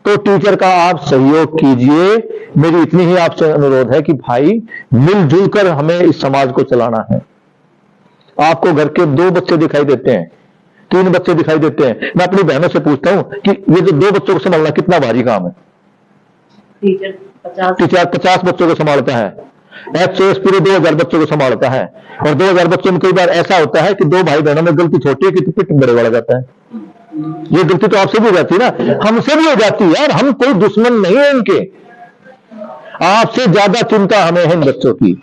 तो टीचर का आप सहयोग कीजिए। मेरी इतनी ही आपसे अनुरोध है कि भाई मिलजुल कर हमें इस समाज को चलाना है। आपको घर के 2 बच्चे दिखाई देते हैं, 3 बच्चे दिखाई देते हैं, मैं अपनी बहनों से पूछता हूं कि ये जो 2 बच्चों को संभालना कितना भारी काम है। टीचर 50 बच्चों को संभालता है, एचओएस पूरे 2000 बच्चों को संभालता है। और 2000 बच्चों में कई बार ऐसा होता है कि 2 भाई बहनों में गलती छोटी है कि पिट बड़े वाला जाता है। ये गलती तो आपसे भी हो जाती है ना, हमसे भी हो जाती है यार, हम कोई दुश्मन नहीं है इनके, आपसे ज्यादा चिंता हमें है इन बच्चों की।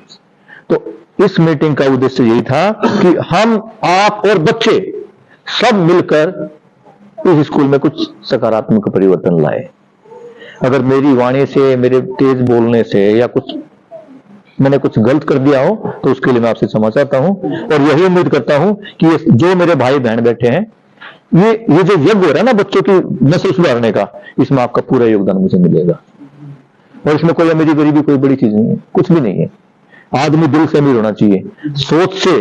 तो इस मीटिंग का उद्देश्य यही था कि हम, आप और बच्चे सब मिलकर इस स्कूल में कुछ सकारात्मक परिवर्तन लाए। अगर मेरी वाणी से, मेरे तेज बोलने से या मैंने कुछ गलत कर दिया हो तो उसके लिए मैं आपसे क्षमा चाहता हूं और यही उम्मीद करता हूं कि ये जो मेरे भाई बहन बैठे हैं, ये जो यज्ञ हो रहा है ना बच्चों की नस्ल सुधारने का, इसमें आपका पूरा योगदान मुझे मिलेगा। और इसमें कोई अमीरी गरीबी कोई बड़ी चीज नहीं है, कुछ भी नहीं है। आदमी दिल से अमीर होना चाहिए, सोच से,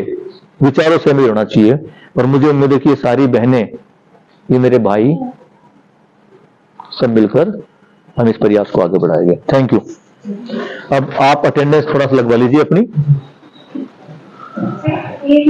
विचारों से अमीर होना चाहिए। और मुझे उम्मीद है कि ये सारी बहनें, ये मेरे भाई, सब मिलकर हम इस प्रयास को आगे बढ़ाएंगे। Thank you. अब आप अटेंडेंस थोड़ा सा लगवा लीजिए अपनी। ये